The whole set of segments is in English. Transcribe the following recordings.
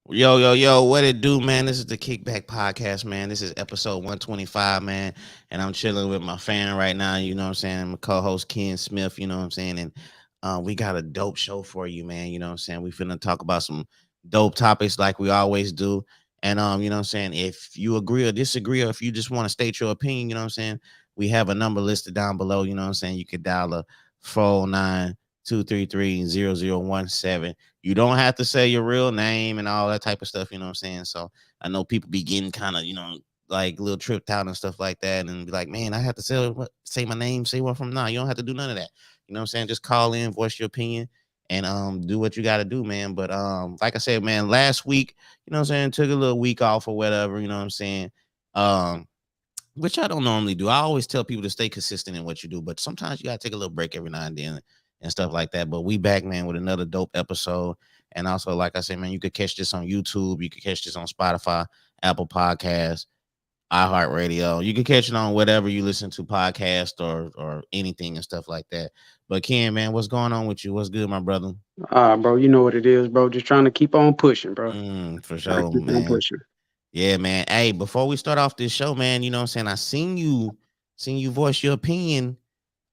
Yo, what it do, man? This is the Kickback podcast, man. This is episode 125, man. And I'm chilling with my fan right now, you know what I'm saying? My co-host Ken Smith, you know what I'm saying? And we got a dope show for you, man. You know what I'm saying? We finna talk about some dope topics like we always do. And you know what I'm saying? If you agree or disagree, or if you just want to state your opinion, you know what I'm saying? We have a number listed down below, you know what I'm saying? You could dial a 409-233-0017. You don't have to say your real name and all that type of stuff, you know what I'm saying? So I know people be getting kind of, like a little tripped out and stuff like that, and be like, man, I have to say my name, say what from now. You don't have to do none of that. You know what I'm saying? Just call in, voice your opinion, and do what you gotta do, man. But like I said, man, last week, you know what I'm saying, took a little week off or whatever, you know what I'm saying? Um which I don't normally do. I always tell people to stay consistent in what you do, but sometimes you gotta take a little break every now and then and stuff like that. But we back, man, with another dope episode. And also, like I said, man, you could catch this on YouTube, you could catch this on Spotify, Apple Podcasts, iHeartRadio. You can catch it on whatever you listen to, podcast or anything and stuff like that. But Ken, man, what's going on with you? What's good, my brother? Bro, you know what it is, bro. Just trying to keep on pushing, bro. For Trying to sure, keep on man. pushing. Yeah, man. Hey, before we start off this show, man, you know what I'm saying? I seen you voice your opinion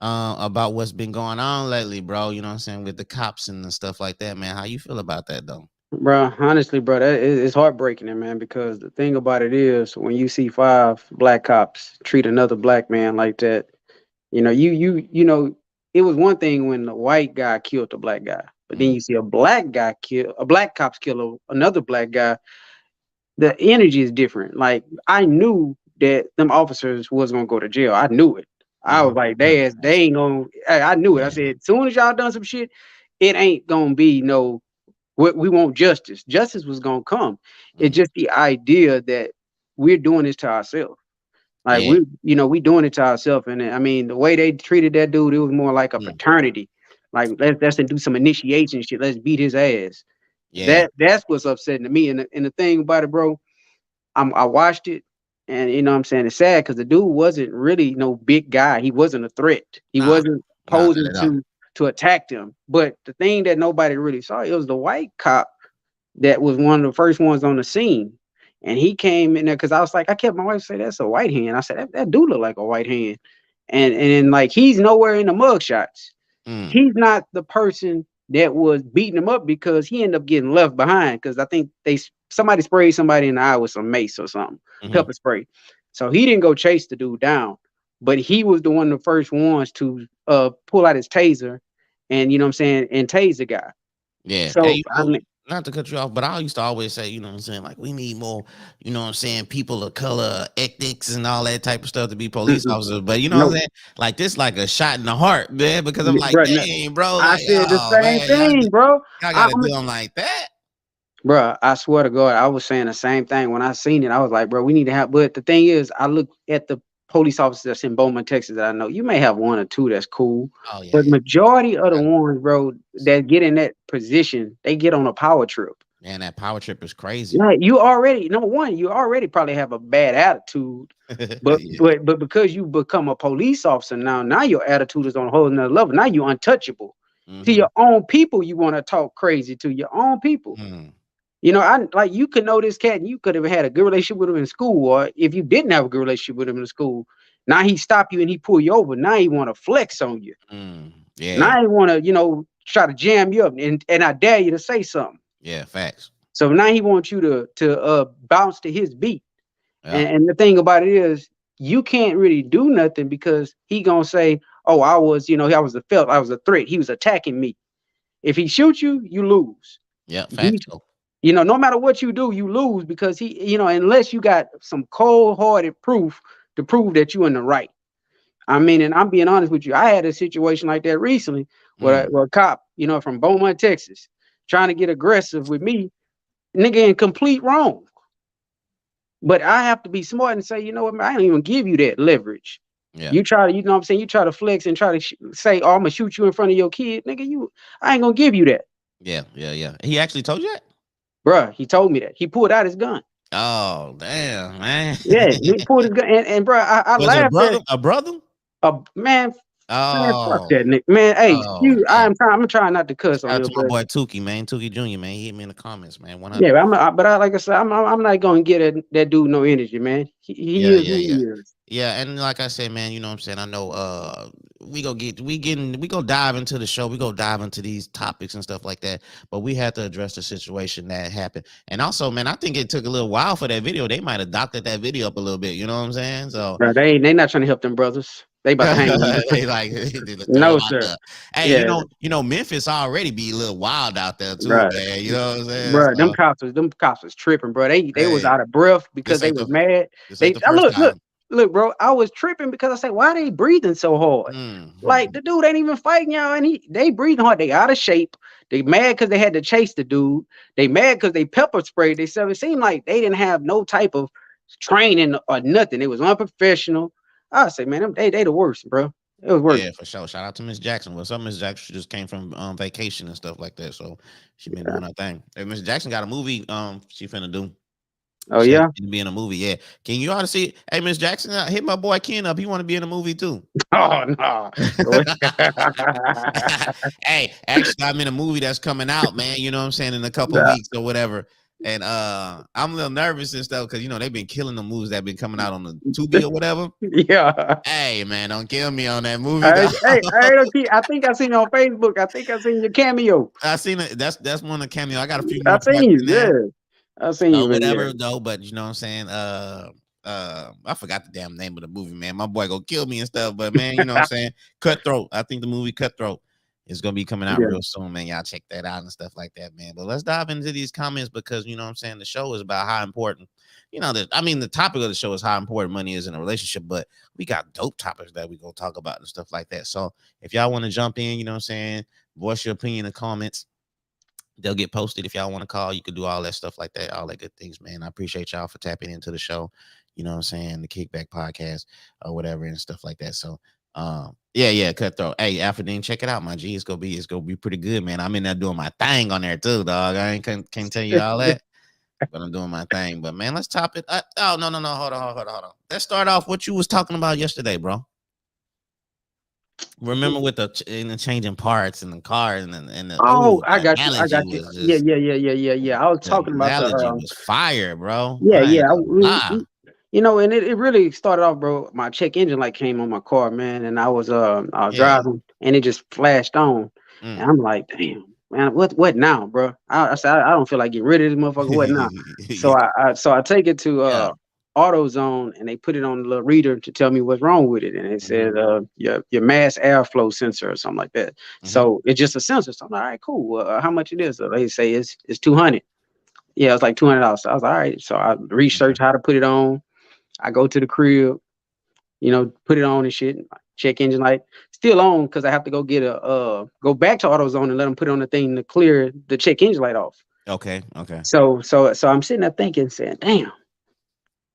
about what's been going on lately, bro. You know what I'm saying, with the cops and the stuff like that, man. How you feel about that though? Bro, honestly, bro, it's heartbreaking, man, because the thing about it is when you see five black cops treat another black man like that, it was one thing when the white guy killed the black guy, but then Mm, you see a black cops kill another black guy. The energy is different. Like I knew that them officers was gonna go to jail. I knew it. I was like, they ain't gonna. I knew it. I Yeah. said, as soon as y'all done some shit, it ain't gonna be no. We want justice. Justice was gonna come. It's Mm, just the idea that we're doing this to ourselves. Like yeah. we doing it to ourselves. And I mean, the way they treated that dude, it was more like a Mm, fraternity. Like let's do some initiation shit. Let's beat his ass. yeah. That's what's upsetting to me. And the thing about it, bro, I watched it, and you know what I'm saying, it's sad because the dude wasn't really no big guy. He wasn't a threat. He Nah, wasn't nah, not posing at all. to attack them. But the thing that nobody really saw, it was the white cop that was one of the first ones on the scene. And he came in there because I was like, I kept my wife say that's a white hand. I said that do look like a white hand. And like he's nowhere in the mug shots. Mm, He's not the person that was beating him up because he ended up getting left behind because I think somebody sprayed somebody in the eye with some mace or something, hmm. pepper spray. So he didn't go chase the dude down, but he was the one of the first ones to pull out his taser and you know what I'm saying and tase the guy. Yeah. Hey, So I mean, not to cut you off, but I used to always say, you know what I'm saying, like we need more, you know what I'm saying, people of color, ethics and all that type of stuff to be police mm-mm, officers. But you know what I'm no, saying? Like this like a shot in the heart, man, because I'm like, bro, no, dang, bro, I like, said the oh same man, thing, bro. y'all I, gotta do them like that. Bro, I swear to God, I was saying the same thing when I seen it. I was like, bro, we need to have. But the thing is, I look at the police officers that's in Beaumont, Texas. That I know you may have one or two that's cool, Oh yeah, but yeah. majority of the Gotta- ones, bro, that get in that position, they get on a power trip. Man, that power trip is crazy. Like you already, number one, you already probably have a bad attitude, but Yeah. but but because you become a police officer now your attitude is on a whole nother level. Now you untouchable to Mm-hmm. your own people. You want to talk crazy to your own people. Mm. You know, I like you could know this cat and you could have had a good relationship with him in school, or if you didn't have a good relationship with him in school, now he stop you and he pull you over. Now he want to flex on you. Mm. Yeah. Now he want to, try to jam you up, and I dare you to say something. Yeah. Facts. So now he wants you to bounce to his beat. Yeah. And the thing about it is, you can't really do nothing because he gonna say, "Oh, I was I was a threat. He was attacking me." If he shoots you, you lose. Yeah. He Facts. Though. No matter what you do, you lose because unless you got some cold-hearted proof to prove that you're in the right. I mean, and I'm being honest with you. I had a situation like that recently Mm. where a cop, from Beaumont, Texas, trying to get aggressive with me, nigga, in complete wrong. But I have to be smart and say, you know what, man, I don't even give you that leverage. Yeah. You try to, you know what I'm saying? You try to flex and try to say, oh, I'm gonna shoot you in front of your kid, nigga. I ain't gonna give you that, Yeah. Yeah. Yeah. He actually told you that. bruh. He told me that. He pulled out his gun. Oh damn, man. Yeah, he pulled his gun, and bro, I Was it a laughed at brother? A brother? a man. Man, fuck Oh, that nigga. Man, hey, oh excuse. man. I'm trying not to cuss Shout on out here, to my but boy Tukey, man. Tukey Jr., man. He hit me in the comments, man. 100. yeah, but like I said, I'm not gonna get that dude no energy, man. He Yeah, is yeah, who yeah. he is. Yeah, and like I said, man, you know what I'm saying? I know we go dive into the show. We go dive into these topics and stuff like that. But we had to address the situation that happened. And also, man, I think it took a little while for that video. They might have doctored that video up a little bit, you know what I'm saying? So Bro, they not trying to help them brothers. They about to hang them. they like they just throw No, it out sir. there. Hey, Yeah, you know, Memphis already be a little wild out there too, bro. man. You know what I'm saying? Bro, So them cops was tripping, bro. They was hey, out of breath because this they ain't was the mad. this ain't the first Look, time. bro. I was tripping because I said, why they breathing so hard? Like Mm. the dude ain't even fighting y'all, and they breathing hard. They out of shape. They mad because they had to chase the dude. They mad because they pepper sprayed. They said it seemed like they didn't have no type of training or nothing. It was unprofessional. I say, man, they the worst, bro. It was worse. Yeah, for sure. Shout out to Miss Jackson. What's up, Miss Jackson? She just came from vacation and stuff like that. So she been doing her thing. Hey, Miss Jackson got a movie she finna do. Oh She yeah. to be in a movie. Yeah. Can you ought to see? Hey, Miss Jackson, hit my boy Ken up. He want to be in a movie too. Oh no. Hey, actually, I'm in a movie that's coming out, man. You know what I'm saying, in a couple Nah. weeks or whatever. And I'm a little nervous and stuff because you know they've been killing the movies that been coming out on the Tubi or whatever. Yeah. Hey, man, don't kill me on that movie, dog. I think I seen you on Facebook. I think I seen your cameo. I seen it. That's one of the cameo. I got a few I more seen parts you. in there. Yeah. I seen So you in whatever there. though, but you know what I'm saying? I forgot the damn name of the movie, man. My boy gonna kill me and stuff, but man, you know what I'm saying? Cutthroat. I think the movie Cutthroat is gonna be coming out Yeah. real soon, man. Y'all check that out and stuff like that, man. But let's dive into these comments because you know what I'm saying, the show is about how important, you know, that I mean the topic of the show is how important money is in a relationship, but we got dope topics that we gonna talk about and stuff like that. So if y'all want to jump in, you know what I'm saying, voice your opinion in the comments. They'll get posted if y'all want to call. You could do all that stuff like that, all that good things, man. I appreciate y'all for tapping into the show. You know what I'm saying? The Kickback podcast or whatever and stuff like that. So yeah, cutthroat. Hey, Alfredine, check it out, my G. It's gonna be pretty good, man. I'm in there doing my thing on there too, dog. I ain't can't tell you all that, but I'm doing my thing. But man, let's top it. Oh no, hold on. Let's start off what you was talking about yesterday, bro. Remember with the changing parts and the car and the Oh, I the got you. I analogy got you. was Yeah, just yeah. I was the talking about the analogy was fire, bro. yeah, I yeah. ain't gonna lie. And it really started off, bro. My check engine light came on my car, man, and I was Yeah. driving, and it just flashed on, and Mm. I'm like, damn, man, what now, bro? I said, I don't feel like getting rid of this motherfucker. What now? So I take it to Yeah. AutoZone, and they put it on the little reader to tell me what's wrong with it, and it Mhm, said your mass airflow sensor or something like that. mhm. So it's just a sensor. So I'm like, all right, cool. How much it is? So they say it's 200. Yeah, it's like $200. So I was like, all right. So I Okay. researched how to put it on. I go to the crib, put it on and shit. Check engine light still on because I have to go get go back to AutoZone and let them put on the thing to clear the check engine light off. Okay. Okay. So I'm sitting there thinking, saying, damn,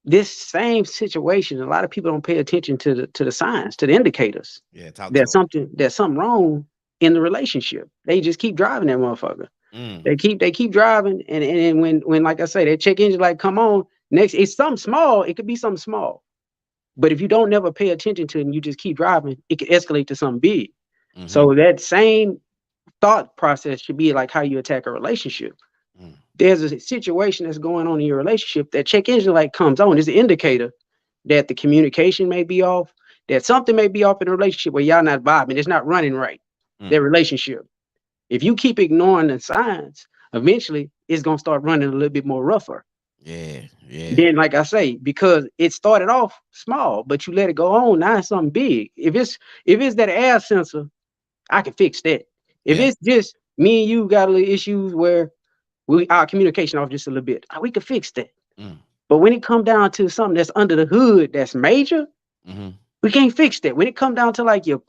this same situation. A lot of people don't pay attention to the signs, to the indicators. Yeah, talk to There's him. something wrong in the relationship. They just keep driving that motherfucker. Mm. They keep driving, and when like I say, that check engine light come on, next it's something small. It could be something small, but if you don't never pay attention to it and you just keep driving, it could escalate to something big. Mhm. So that same thought process should be like how you attack a relationship. Mm. There's a situation that's going on in your relationship. That check engine light comes on is an indicator that the communication may be off, that something may be off in a relationship where y'all not vibing, it's not running right. Mm. Their relationship. If you keep ignoring the signs, eventually it's gonna start running a little bit more rougher. Yeah. Yeah. Then, like I say, because it started off small, but you let it go on, now it's something big. If it's that air sensor, I can fix that. If Yeah. it's just me and you got a little issues where our communication off just a little bit, we could fix that. Mm. But when it come down to something that's under the hood that's major, Mhm. we can't fix that. When it come down to like your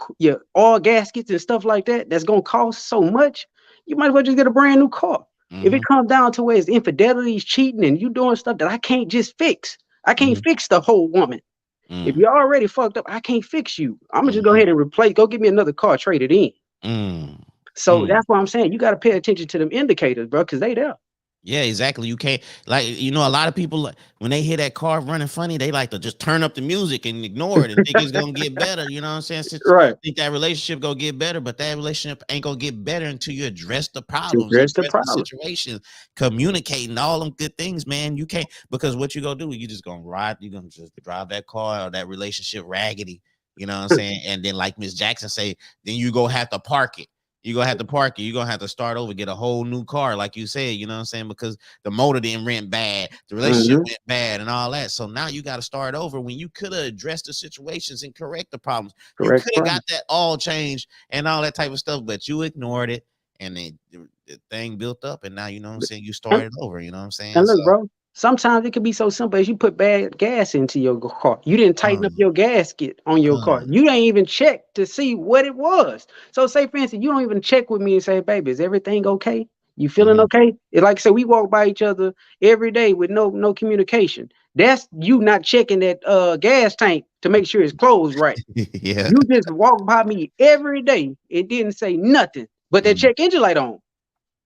oil gaskets and stuff like that, that's gonna cost so much, you might as well just get a brand new car. If it Mhm. comes down to where it's infidelity, cheating, and you doing stuff that I can't just fix, I can't Mhm. fix the whole woman. If Mm. you're already fucked up, I can't fix you. I'm gonna just go Mhm. ahead and replace. Go get me another car, trade it in. Mm. So Mm. that's why I'm saying you got to pay attention to them indicators, bro, because they there. Yeah, exactly. You can't like a lot of people when they hear that car running funny, they like to just turn up the music and ignore it and think it's gonna get better. You know what I'm saying? Right. Think that relationship gonna get better, but that relationship ain't gonna get better until you address the To problems, address the address the problem. situation, communicating all them good things, man. You can't because what you gonna do? You just gonna ride. You gonna just drive that car or that relationship raggedy. You know what I'm saying? And then, like Miss Jackson say, then you go have to park it. You're gonna have to park it. You're gonna have to start over, get a whole new car, like you said, you know what I'm saying? Because the motor didn't rent bad, the relationship Hmm. went bad, and all that. So now you got to start over when you could have addressed the situations and correct the problems. You Correct could have problem. got that all changed and all that type of stuff, but you ignored it, and then the thing built up, and now you know what I'm saying. You started over, you know what I'm saying? And So, look, bro, sometimes it could be so simple as you put bad gas into your car. You didn't tighten up um, your gasket on your car. um, You ain't even check to see what it was. So, say for instance, you don't even check with me and say, "Baby, is everything okay? You feeling mhm. okay?" It's like I said, we walk by each other every day with no communication. That's you not checking that gas tank to make sure it's closed right. Yeah, You just walk by me every day and didn't say nothing, but that mm, check engine light on.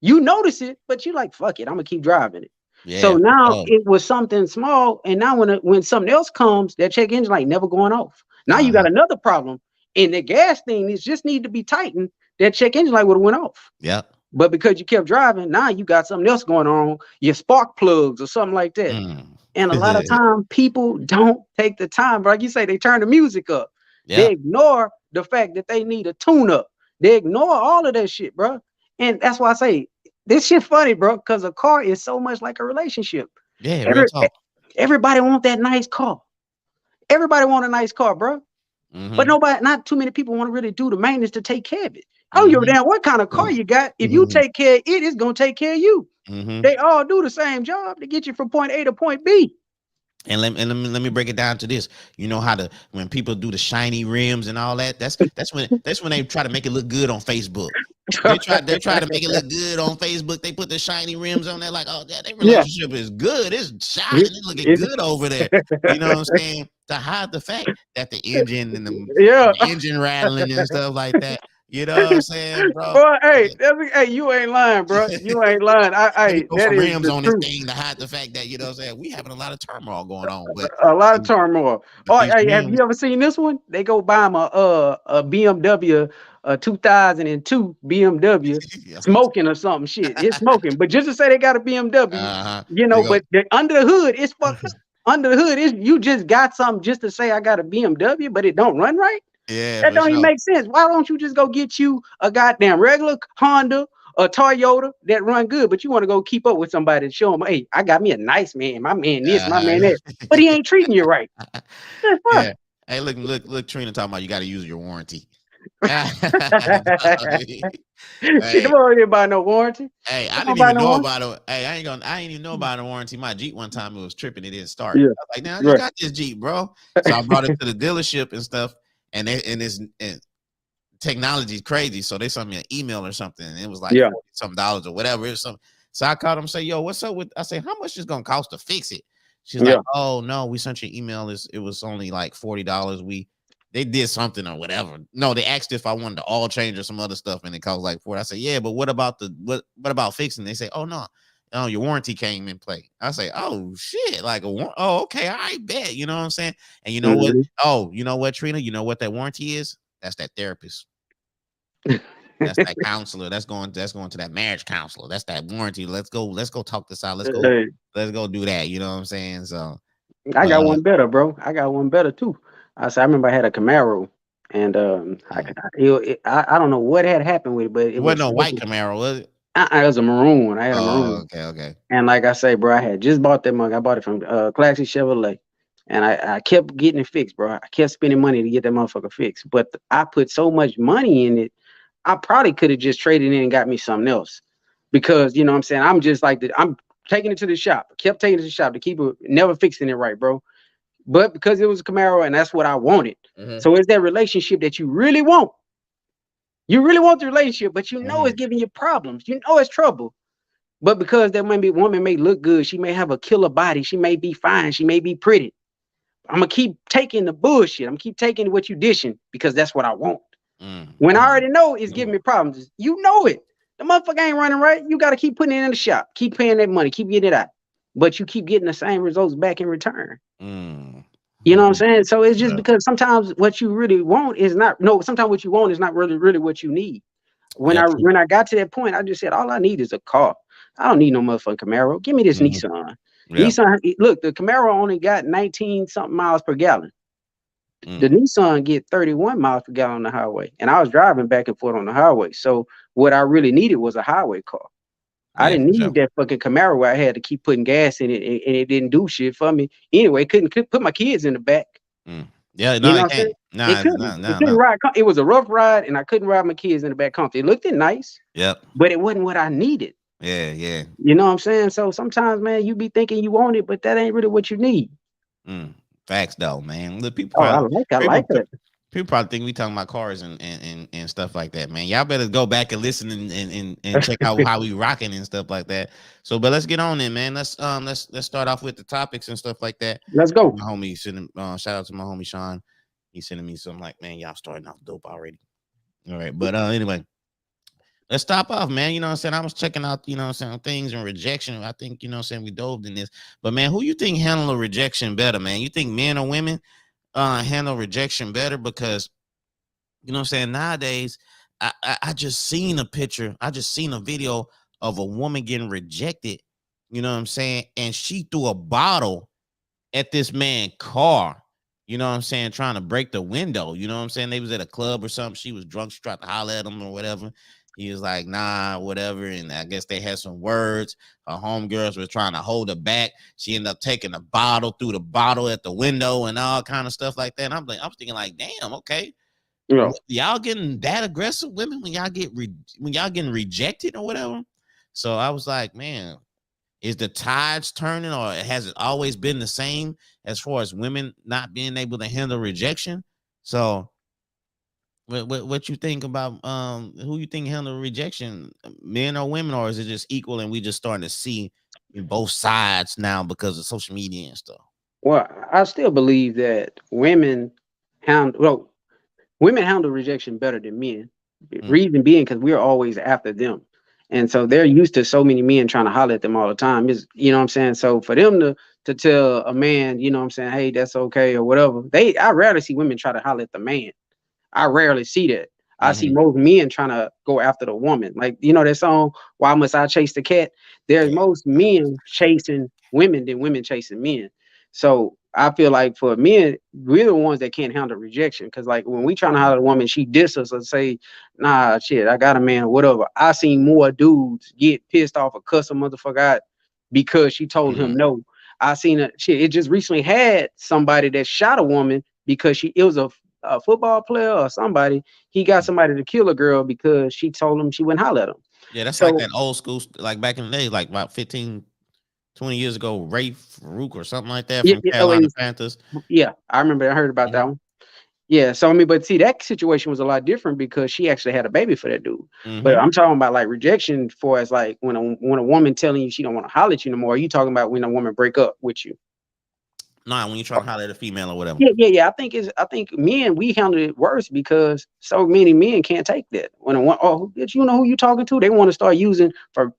You notice it, but you like, fuck it, I'm gonna keep driving it. So yeah, for now sure. it was something small, and now when something else comes, that check engine light never going off. Now you got Uh-huh. another problem, and the gas thing is just need to be tightened. That check engine light would have went off. Yep. But because you kept driving, now you got something else going on, your spark plugs or something like that. Mm. And a lot of time, people don't take the time. Like you say, they turn the music up. They Yep. ignore the fact that they need a tune up. They ignore all of that shit, bro. And that's why I say this shit funny, bro, because a car is so much like a relationship. Yeah, real Every, talk. everybody want that nice car. Everybody want a nice car, bro. But Mhm. nobody, not too many people want to really do the maintenance to take care of it. I don't give a Mhm. damn what kind of car you got. If you Mhm. take care of it, it's gonna take care of you. Mhm. They all do the same job to get you from point A to point B. And let me break it down to this. You know how when people do the shiny rims and all that. That's when they try to make it look good on Facebook. They try to make it look good on Facebook. They put the shiny rims on there, like, oh yeah, their Yeah. relationship is good. It's shining. It, It's looking it, good over there. You know what I'm saying? To hide the fact that the engine and yeah. the engine rattling and stuff like that. You know what I'm saying, bro? Bro, hey, hey, you ain't lying, bro. You ain't lying. Let me throw That some is rims the on this truth. thing to hide the fact that what I'm saying, we having a lot of turmoil going on, but A lot of turmoil. but Oh, these hey, have rims, you ever seen this one? They go buy him a BMW 2002 BMW yeah, smoking or something shit. It's smoking, but just to say they got a BMW, they go, but under the hood it's fucked up. Under the hood is you just got something just to say I got a BMW, but it don't run right. yeah, That for don't even sure. make sense. Why don't you just go get you a goddamn regular Honda, a Toyota that run good, but you want to go keep up with somebody and show them, hey, I got me a nice man, my man this, my man Uh-huh. that, but he ain't treating you right. That's Yeah. Hey, look, Trina talking about you got to use your warranty. hey, fine. She don't worry about no warranty. hey, I Don't didn't buy even no know warranty. about it. Hey, I ain't even know about a warranty. My Jeep one time it was tripping, it didn't start. Yeah, I was like, now I just right. got this Jeep, bro. So I brought it to the dealership and stuff, and it's and technology is crazy. So they sent me an email or something, and it was like Yeah, $40 or whatever. It was some. So I called them, say, "Yo, what's up with?" I say, "How much is gonna cost to fix it?" She's like, yeah. "Oh no, we sent you an email. It was only like $40. They did something or whatever. No, they asked if I wanted to all change or some other stuff, and it cost like 40. I said, yeah, but what about what about fixing? They say, oh no, your warranty came in play. I say, oh shit, like oh okay, I bet. You know what I'm saying? And you know what? Mhm. Oh, you know what, Trina? You know what that warranty is? That's that therapist. That's that counselor. That's going to that marriage counselor. That's that warranty. Let's go talk this out. Hey, Let's go do that. You know what I'm saying? So I got uh one better, bro. I got one better too. I said I remember I had a Camaro, and mm. I don't know what had happened with it, but It wasn't no white Camaro, was it? it was a maroon. I had a Oh, maroon. okay, okay. And like I say, bro, I had just bought that mug. I bought it from Classic Chevrolet. And I kept getting it fixed, bro. I kept spending money to get that motherfucker fixed. But I put so much money in it, I probably could have just traded in and got me something else. Because, you know what I'm saying? I'm just like, I'm taking it to the shop. Kept taking it to the shop to keep it, never fixing it right, bro. But because it was a Camaro and that's what I wanted. Mm-hmm. So it's that relationship that you really want. You really want the relationship, but you know it's Mm-hmm. giving you problems. You know it's trouble. But because that woman may look good, she may have a killer body, she may be fine, she may be pretty. I'm gonna keep taking the bullshit. I'm gonna keep taking what you dishing because that's what I want. Mm, When I mm, already know it's giving mm. me problems, you know it. The motherfucker ain't running right. You got to keep putting it in the shop, keep paying that money, keep getting it out, but you keep getting the same results back in return. Mm. You know what I'm saying? So it's just Yeah. because sometimes what you really want is not no. Sometimes what you want is not really what you need. When Yeah, I true. when I got to that point, I just said all I need is a car. I don't need no motherfucking Camaro. Give me this Hmm. Nissan. Yeah. Nissan. Look, the Camaro only got 19 something miles per gallon. The Mm. Nissan get 31 miles per gallon on the highway, and I was driving back and forth on the highway. So what I really needed was a highway car. I Yeah, didn't for sure. need that fucking Camaro where I had to keep putting gas in it, and it didn't do shit for me anyway. Couldn't put my kids in the back. Mm. Yeah, You no, know it what I'm saying? can't. Nah, no, It no, couldn't no. ride. It was a rough ride, and I couldn't ride my kids in the back comfy. It looked nice, Yep. but it wasn't what I needed. Yeah, yeah. You know what I'm saying? So sometimes, man, you be thinking you want it, but that ain't really what you need. Mm. Facts though, man. Look, Oh, I like people it. people probably think we talking about cars and stuff like that, man. Y'all better go back and listen and check out how we rocking and stuff like that. So, but let's get on in, man. Let's start off with the topics and stuff like that. Let's go. My homie sending shout out to my homie Sean. He's sending me something like, man, y'all starting off dope already. All right, but anyway, let's stop off, man. You know what I'm saying? I was checking out, you know what I'm saying, things and rejection. I think, you know what I'm saying, we dove in this. But man, who you think handle a rejection better, man? You think men or women handle rejection better? Because, you know what I'm saying, nowadays, I just seen a picture, I just seen a video of a woman getting rejected, you know what I'm saying? And she threw a bottle at this man car, you know what I'm saying, trying to break the window. You know what I'm saying? They was at a club or something. She was drunk. She tried to holler at him or whatever. He was like, nah, whatever. And I guess they had some words. Her homegirls were trying to hold her back. She ended up taking the bottle, threw the bottle at the window and all kind of stuff like that. And I'm thinking like, damn, okay. You know, Y'all getting that aggressive, women, when y'all when y'all getting rejected or whatever. So I was like, man, is the tides turning, or has it always been the same as far as women not being able to handle rejection? So what you think about who you think handle rejection, men or women, or is it just equal and we just starting to see in both sides now because of social media and stuff? well, I still believe that women handle rejection better than men. Mm, Reason being because we're always after them. And so they're used to so many men trying to holler at them all the time. Is you know what I'm saying? So for them to tell a man, you know what I'm saying, hey, that's okay or whatever, I rarely see women try to holler at the man. I rarely see that. I see mm-hmm. most men trying to go after the woman. Like, you know that song, Why Must I Chase the Cat? There's Yeah. most men chasing women than women chasing men. So I feel like for men, we're the ones that can't handle rejection. Cause like when we trying to holler at a woman, she diss us or say, nah, shit, I got a man or whatever. I seen more dudes get pissed off or cuss a motherfucker out because she told Mm-hmm. him no. I seen a shit. It just recently had somebody that shot a woman because it was a football player or somebody. He got somebody to kill a girl because she told him she wouldn't holler at him. Yeah, that's like So that old school, like back in the day, like about 15, 20 years ago, Ray Farouk or something like that yeah, from yeah, Carolina Panthers. yeah, I remember. I heard about that one. Yeah, so I mean, but see, that situation was a lot different because she actually had a baby for that dude. But Mm-hmm. I'm talking about like rejection for as like when a woman telling you she don't want to holler at you no more. Are you talking about when a woman break up with you? Nah, when you trying to holler at a female or whatever. Yeah. I think men we handle it worse because so many men can't take that. When a one oh bitch, you know who you talking to, they want to start using for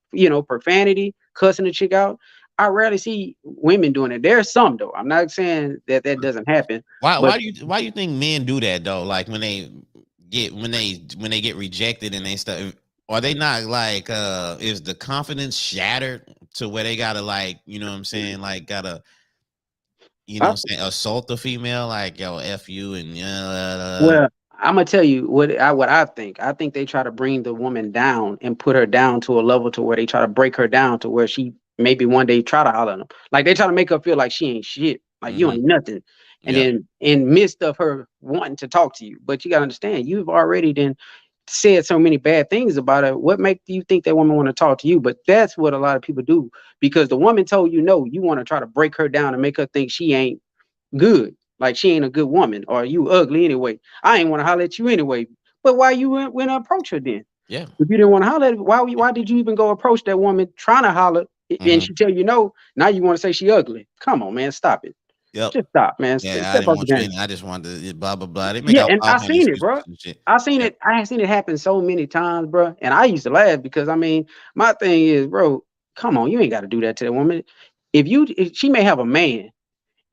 profanity, cussing the chick out. I rarely see women doing it. There's some though. I'm not saying that doesn't happen, but Why do you think men do that though? Like when they when they get rejected and they stuff, are they not like is the confidence shattered to where they gotta, like, you know what I'm saying, like gotta, you know I, what I'm saying, assault the female, like, yo, F you and well, I'm gonna tell you what I think. I think they try to bring the woman down and put her down to a level to where they try to break her down to where she maybe one day try to holler at them. Like they try to make her feel like she ain't shit, like you mm-hmm. ain't nothing. And Yeah. then in midst of her wanting to talk to you, but you gotta understand, you've already then said so many bad things about her. What make you think that woman want to talk to you? But that's what a lot of people do because the woman told you no. You want to try to break her down and make her think she ain't good. Like she ain't a good woman or you ugly anyway. I ain't want to holler at you anyway. But why you went to approach her then? Yeah. If you didn't want to holler, why did you even go approach that woman trying to holler and Mm-hmm. she tell you no? Now you want to say she ugly? Come on, man, stop it. Yep. Just stop, man. Yeah, I Step didn't up the want you game. in. I just wanted to blah blah blah. They make Yeah, all, and all I kind of seen it, excuses bro. and shit. I seen Yep. it. I had seen it happen so many times, bro. And I used to laugh because I mean, my thing is, bro, come on, you ain't got to do that to that woman. If she may have a man,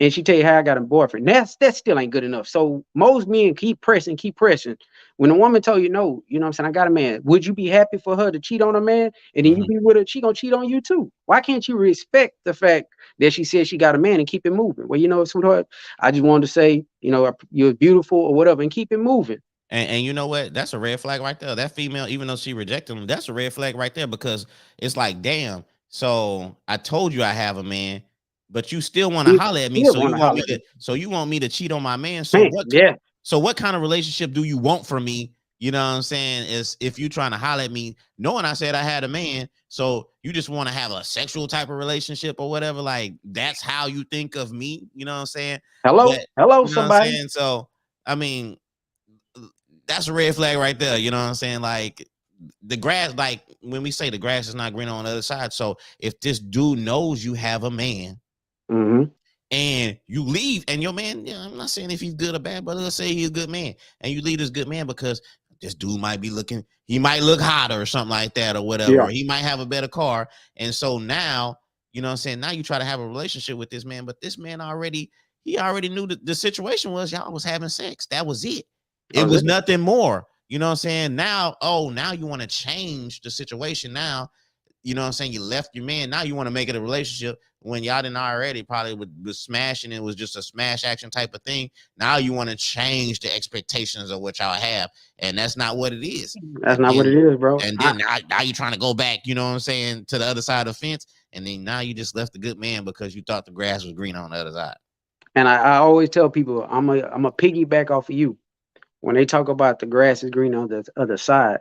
and she tell you how I got a boyfriend. That still ain't good enough. So most men keep pressing, keep pressing. When a woman told you no, you know what I'm saying, I got a man. Would you be happy for her to cheat on a man? And then you Hmm. be with her, she gonna cheat on you too. Why can't you respect the fact that she said she got a man and keep it moving? Well, you know, sweetheart, I just wanted to say, you know, you're beautiful or whatever, and keep it moving. And you know what? That's a red flag right there. That female, even though she rejected him, that's a red flag right there because it's like, damn. So I told you I have a man, but you still want to You holler at me. still So want you to want holler me at to, me. so you want me to cheat on my man. So Man, what? yeah. So what kind of relationship do you want from me? You know what I'm saying? Is if you trying to holler at me, knowing I said I had a man, so you just want to have a sexual type of relationship or whatever. Like that's how you think of me. You know what I'm saying? Hello, But hello, you know what I'm somebody. saying? So I mean, that's a red flag right there. You know what I'm saying? Like the grass, like when we say the grass is not green on the other side. So if this dude knows you have a man Mm-hmm. and you leave, and your man, yeah, I'm not saying if he's good or bad, but let's say he's a good man, and you leave this good man because this dude might be looking, he might look hotter or something like that, or whatever, Yeah, or he might have a better car. And so now, you know what I'm saying? Now you try to have a relationship with this man, but this man already, he already knew that the situation was y'all was having sex. That was it. that It was was it. nothing more. You know what I'm saying? Now, oh, now you want to change the situation now. You know what I'm saying? You left your man. Now you want to make it a relationship when y'all didn't already probably was smashing. It was just a smash action type of thing. Now you want to change the expectations of what y'all have, and that's not what it is. That's not what it is, bro. And then now you're trying to go back. You know what I'm saying, to the other side of the fence, and then now you just left the good man because you thought the grass was green on the other side. I always tell people I'm a piggyback off of you. When they talk about the grass is green on the other side,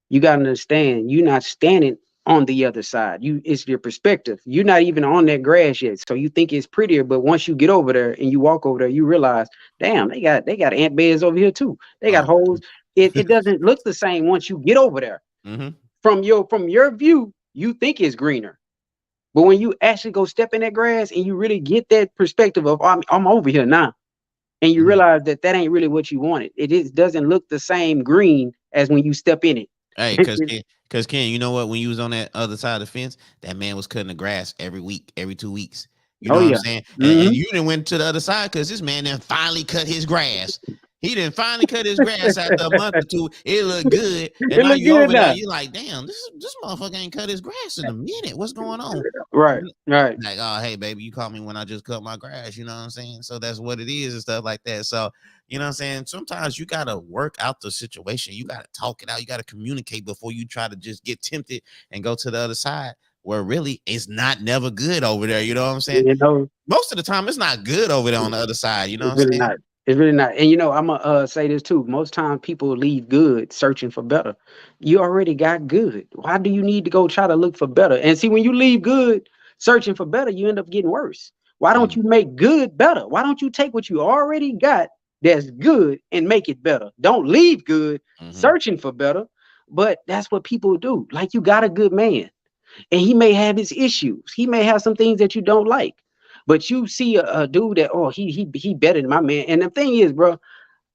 you gotta understand you're not standing on the other side. It's your perspective. You're not even on that grass yet. So you think it's prettier, but once you get over there and you walk over there, you realize, damn, they got ant beds over here too. They got Oh, holes. It doesn't look the same once you get over there. mm-hmm, From your view, you think it's greener. But when you actually go step in that grass and you really get that perspective of I'm over here now, and you mm-hmm. realize that ain't really what you wanted. Doesn't look the same green as when you step in Hey, it. cause Ken, you know what? When you was on that other side of the fence, that man was cutting the grass every week, every 2 weeks. You know Oh what I'm yeah. saying? And Hmm. you didn't went to the other side because this man then finally cut his grass. He didn't finally cut his grass after a month or two. It looked good, and It now look you good over there. now. You like, damn, this motherfucker ain't cut his grass in a minute. What's going on? Right. Right. Like, oh, hey, baby, you called me when I just cut my grass. You know what I'm saying? So that's what it is and stuff like that. So, you know what I'm saying? Sometimes you got to work out the situation. You got to talk it out. You got to communicate before you try to just get tempted and go to the other side where really it's not never good over there. You know what I'm saying? You know, Most of the time, it's not good over there on the other side. You know what it's I'm really saying? not. It's really not. And I'm gonna say this too. Most times people leave good searching for better. You already got good. Why do you need to go try to look for better? And see, when you leave good searching for better, you end up getting worse. Why don't Mm, you make good better? Why don't you take what you already got that's good and make it better? Don't leave good mm-hmm, searching for better. But that's what people do. Like you got a good man and he may have his issues. He may have some things that you don't like. But you see a dude that he better than my man. And the thing is, bro,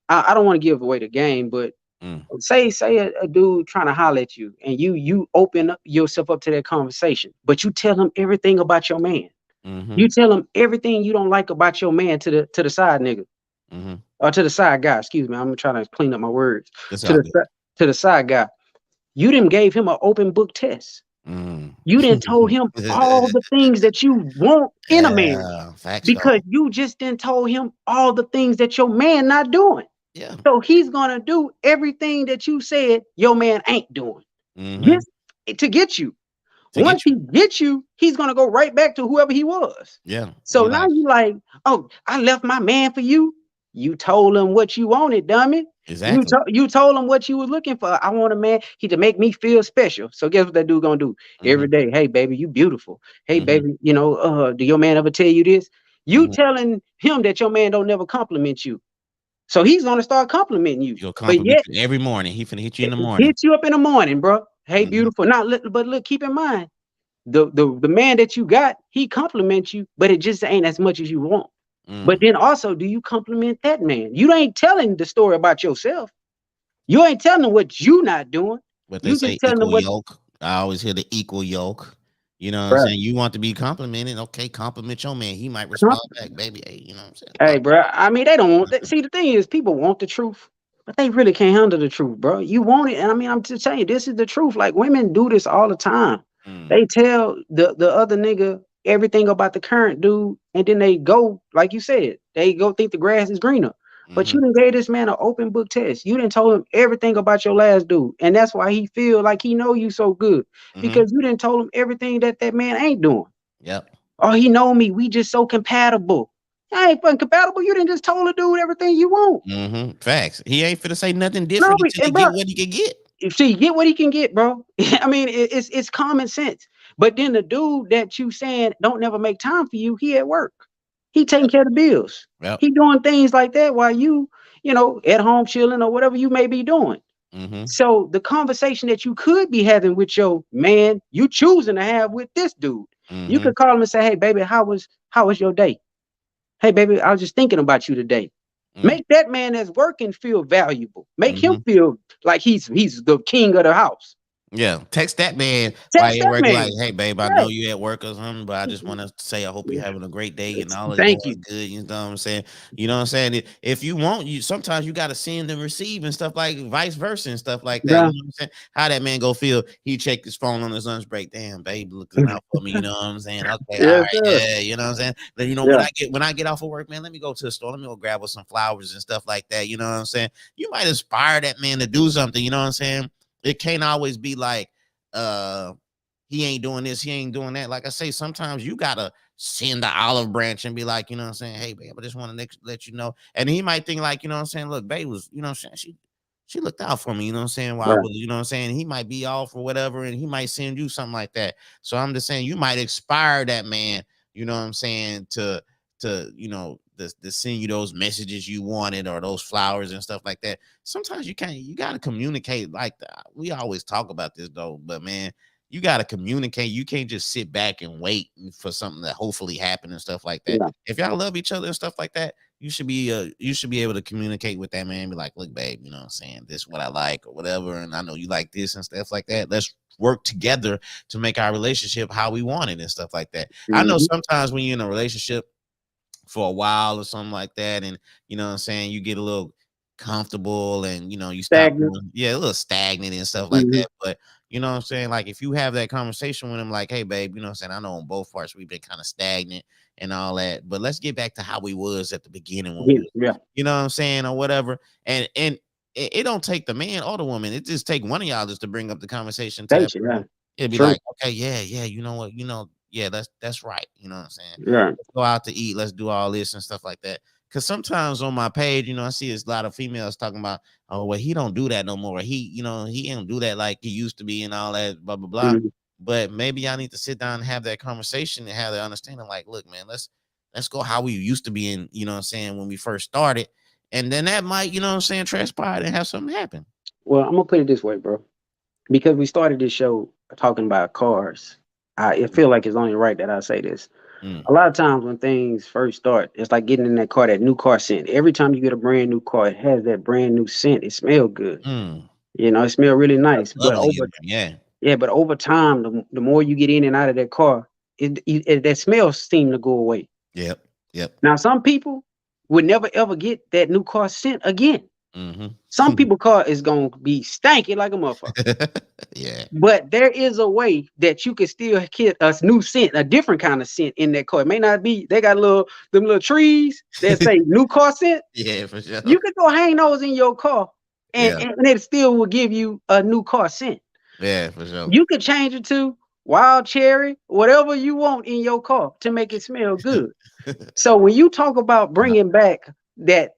I don't want to give away the game, but mm, say a dude trying to holler at you and you open up yourself up to that conversation, but you tell him everything about your man. mm-hmm, You tell him everything you don't like about your man to the side nigga mm-hmm. or to the side guy. Excuse me, I'm trying to clean up my words. That's To all the good. to the side guy, you didn't gave him an open book test. Mm. You didn't told him all the things that you want in a man Yeah, facts because though. you just didn't told him all the things that your man not doing. Yeah. So he's gonna do everything that you said your man ain't doing. Mm-hmm. Just to get you. To Once get you. he gets you, he's gonna go right back to whoever he was. Yeah. So You now like you like, oh, I left my man for you. You told him what you wanted, dummy. exactly. You told him what you was looking for. I want a man he to make me feel special. So guess what that dude gonna do Mm-hmm. every day? Hey baby, you beautiful. Hey Mm-hmm. baby, do your man ever tell you this? You Mm-hmm. telling him that your man don't never compliment you. So he's gonna start complimenting you. He'll But compliment yet you every morning. He finna hit you in the morning. hits you up in the morning, bro. Hey, Mhm. beautiful. Now, but look, keep in mind the man that you got, he compliments you, but it just ain't as much as you want. But then also, do you compliment that man? You ain't telling the story about yourself. You ain't telling them what you not doing. What they You just say, telling them equal what, yoke. I always hear the equal yoke. You know what I'm bro. saying? You want to be complimented. Okay, compliment your man. He might respond back, baby. Hey, you know what I'm saying? Hey, bro. I mean, they don't want that. See, the thing is, people want the truth, but they really can't handle the truth, bro. You want it, and I mean, I'm just telling you, this is the truth. Like women do this all the time. Mm, They tell the other nigga everything about the current dude, and then they go, like you said, they go think the grass is greener. But mm-hmm, you didn't gave this man an open book test. You didn't told him everything about your last dude, and that's why he feel like he know you so good mm-hmm. because you didn't told him everything that that man ain't doing. Yep. Oh, he know me. We just so compatible. I ain't fucking compatible. You didn't just told a dude everything you want. Mm-hmm. Facts. He ain't finna say nothing No, different until he and bro, get what he can get. you see, get what he can get, bro. I mean, it's common sense. But then the dude that you saying don't never make time for you, he at work. He taking care of the bills. Yep. He doing things like that while you at home chilling or whatever you may be doing. Mm-hmm. So the conversation that you could be having with your man, you choosing to have with this dude. You Mm-hmm. could call him and say, "Hey, baby, how was your day? Hey, baby, I was just thinking about you today." Mm, Make that man that's working feel valuable. Make him mm-hmm. feel like he's the king of the house. Yeah, text that man while Text you at that work. man. Like, hey, babe, I know Right. you at work or something, but I just want to say I hope you're having a great day and all is going Thank you. good. You know what I'm saying? You know what I'm saying? If you want, you sometimes you got to send and receive and stuff like vice versa and stuff like that. You Bro. know what I'm saying? How that man go feel? He checked his phone on his lunch break. Damn, babe, looking out for me. You know what I'm saying? Okay, all Yes, right, sir. yeah. You know what I'm saying? Then when Yeah. I get off of work, man, let me go to the store. Let me go grab us some flowers and stuff like that. You know what I'm saying? You might inspire that man to do something. You know what I'm saying? It can't always be like uh he ain't doing this, he ain't doing that. Like I say, sometimes you gotta send the olive branch and be like, you know what I'm saying? Hey, babe, I just want to let you know. And he might think like, you know what I'm saying? Look, babe was, you know what I'm saying? She looked out for me, you know what I'm saying? While I Right. was, you know what I'm saying? He might be off or whatever, and he might send you something like that. So I'm just saying you might inspire that man, you know what I'm saying, to send you those messages you wanted or those flowers and stuff like that. Sometimes you gotta communicate like that. We always talk about this though, but man, you got to communicate. You can't just sit back and wait for something that hopefully happen and stuff like that. Yeah. If y'all love each other and stuff like that, you should be able to communicate with that man. Be like, look, babe, you know what I'm saying? This is what I like or whatever, and I know you like this and stuff like that. Let's work together to make our relationship how we want it and stuff like that. I know Mhm. sometimes when you're in a relationship for a while or something like that, and you know what I'm saying, you get a little comfortable and you stop Stagnant. doing, yeah, a little stagnant and stuff like Mhm. that. But you know what I'm saying, like if you have that conversation with him, like, hey babe, you know what I'm saying, I know on both parts we've been kind of stagnant and all that, but let's get back to how we was at the beginning when Yeah. we was, Yeah. you know what I'm saying, or whatever. And it don't take the man or the woman, it just take one of y'all just to bring up the conversation to that Thank you. person. Yeah. It'd be True. like, okay, yeah, yeah, you know what, yeah, that's right, you know what I'm saying, Yeah. go out to eat, let's do all this and stuff like that. Because sometimes on my page, I see a lot of females talking about, oh, well, he don't do that no more. He don't do that like he used to be and all that, blah, blah, blah. Mhm. But maybe I need to sit down and have that conversation and have that understanding. Like, look, man, let's go how we used to be in, what I'm saying, when we first started. And then that might, what I'm saying, transpire and have something happen. Well, I'm gonna put it this way, bro. Because we started this show talking about cars, I feel like it's only right that I say this. Mm, A lot of times when things first start, it's like getting in that car, that new car scent. Every time you get a brand new car, it has that brand new scent. It smells good. mm. It smells really nice. But Lovely over in there. Yeah. Yeah, but over time, the more you get in and out of that car, that smell seem to go away. Yep. Yep. Now, some people would never ever get that new car scent again. Mm-hmm. Some people car is gonna be stanky like a motherfucker. Yeah. But there is a way that you can still get a new scent, a different kind of scent in that car. It may not be they got them little trees that say new car scent. Yeah, for sure. You could go hang those in your car, and, Yeah. and it still will give you a new car scent. Yeah, for sure. You could change it to wild cherry, whatever you want in your car to make it smell good. So when you talk about bringing back that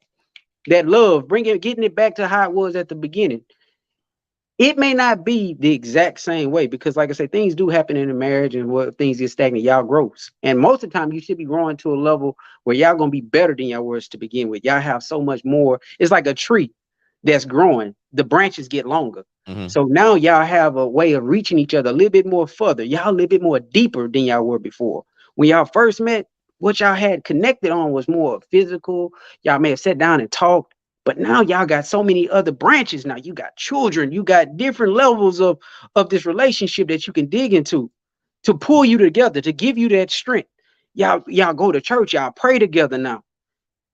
that love, getting it back to how it was at the beginning, it may not be the exact same way because, like I said, things do happen in a marriage, and what things get stagnant, y'all grows. And most of the time, you should be growing to a level where y'all gonna be better than y'all was to begin with. Y'all have so much more. It's like a tree that's growing. The branches get longer. Hmm. So now y'all have a way of reaching each other a little bit more further. Y'all a little bit more deeper than y'all were before. When y'all first met, what y'all had connected on was more physical. Y'all may have sat down and talked, but now y'all got so many other branches. Now you got children, you got different levels of this relationship that you can dig into to pull you together, to give you that strength. Y'all go to church, y'all pray together now.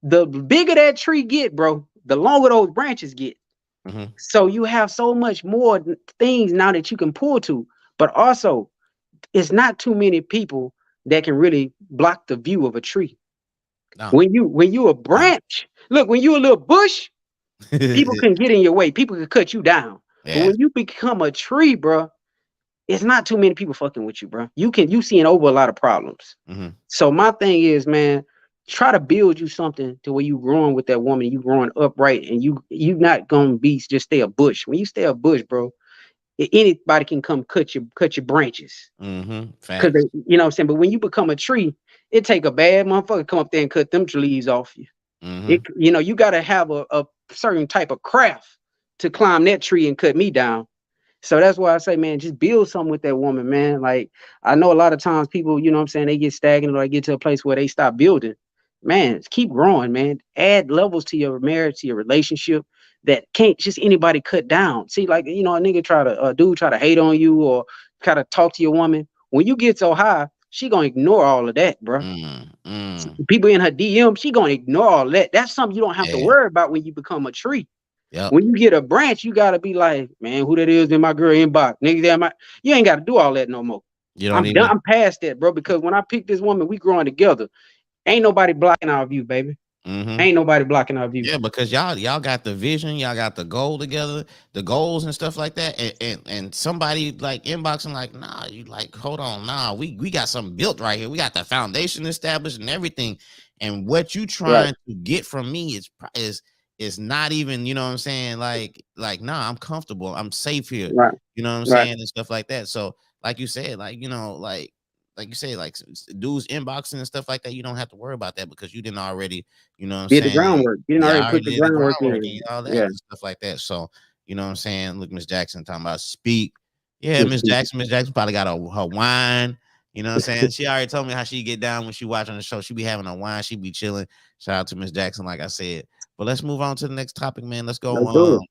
The bigger that tree get, bro, the longer those branches get. Mm-hmm. So you have so much more things now that you can pull to, but also it's not too many people that can really block the view of a tree. No. When you a No. branch, look, when you a little bush, people can get in your way. People can cut you down. But Yeah. when you become a tree, bro, it's not too many people fucking with you, bro. You seeing over a lot of problems. Mm-hmm. So my thing is, man, try to build you something to where you growing with that woman, you growing upright, and you not gonna be just stay a bush. When you stay a bush, bro, anybody can come cut your branches. Mm-hmm. Cause Facts. you know what I'm saying. But when you become a tree, it take a bad motherfucker to come up there and cut them leaves off you. Mm-hmm. You got to have a certain type of craft to climb that tree and cut me down. So that's why I say, man, just build something with that woman, man. Like I know a lot of times people, you know what I'm saying, they get stagnant or they get to a place where they stop building. Man, keep growing, man. Add levels to your marriage, to your relationship that can't just anybody cut down. See, like, a nigga a dude try to hate on you or try to talk to your woman. When you get so high, she gonna ignore all of that, bro. Mm. Mm. People in her DM, she gonna ignore all that. That's something you don't have to Yeah. worry about when you become a tree. Yep. When you get a branch, you gotta be like, man, who that is in my girl inbox? Nigga, you ain't gotta do all that no more. You don't I'm need done. to. I'm past that, bro. Because when I pick this woman, we growing together. Ain't nobody blocking our view, baby. Mm-hmm. Ain't nobody blocking our view. Yeah, because y'all got the vision, y'all got the goal together, the goals and stuff like that, and somebody like inboxing like, nah, you like, hold on, nah, we got something built right here, we got the foundation established and everything, and what you Right, trying to get from me is not even, you know what I'm saying, like nah, I'm comfortable, I'm safe here, right, you know what I'm right. saying, and stuff like that. So like you said, like you say, like dudes inboxing and stuff like that, you don't have to worry about that because you didn't already, you know what I'm Did the saying? groundwork. You didn't Yeah, already I put already the did the groundwork groundwork and in. all that Yeah. and stuff like that. So, you know what I'm saying? Look, Miss Jackson talking about speak. Yeah, Just keep Miss Jackson probably got her wine. You know what I'm saying? She already told me how she get down when she watching the show. She be having a wine, she be chilling. Shout out to Miss Jackson, like I said. But let's move on to the next topic, man. let's do it.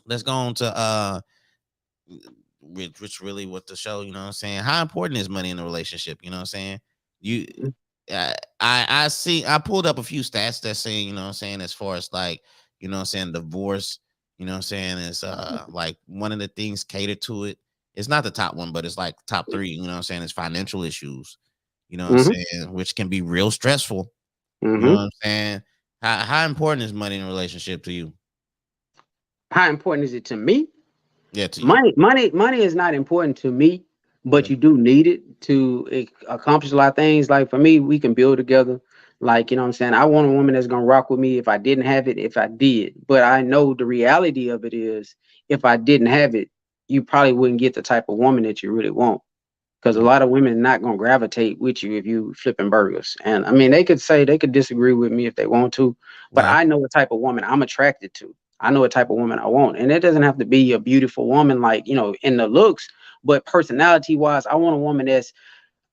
Let's go on to which really what the show, you know what I'm saying? How important is money in a relationship? You know what I'm saying? You I see I pulled up a few stats that saying, you know what I'm saying, as far as like, you know what I'm saying, divorce, you know what I'm saying, is like one of the things catered to it. It's not the top one, but it's like top three, you know what I'm saying, is financial issues, you know what I'm Mm-hmm. saying, which can be real stressful. You know Mm-hmm. what I'm saying? How important is money in a relationship to you? How important is it to me? Yeah, to you. Money is not important to me, but Mhm. you do need it to accomplish a lot of things. Like for me, we can build together. Like, you know what I'm saying? I want a woman that's gonna rock with me if I didn't have it, if I did. But I know the reality of it is if I didn't have it, you probably wouldn't get the type of woman that you really want. Because a Mhm. lot of women not gonna gravitate with you if you flipping burgers. And I mean, they could disagree with me if they want to, but Yeah. I know the type of woman I'm attracted to. I know what type of woman I want, and it doesn't have to be a beautiful woman like in the looks, but personality wise, I want a woman that's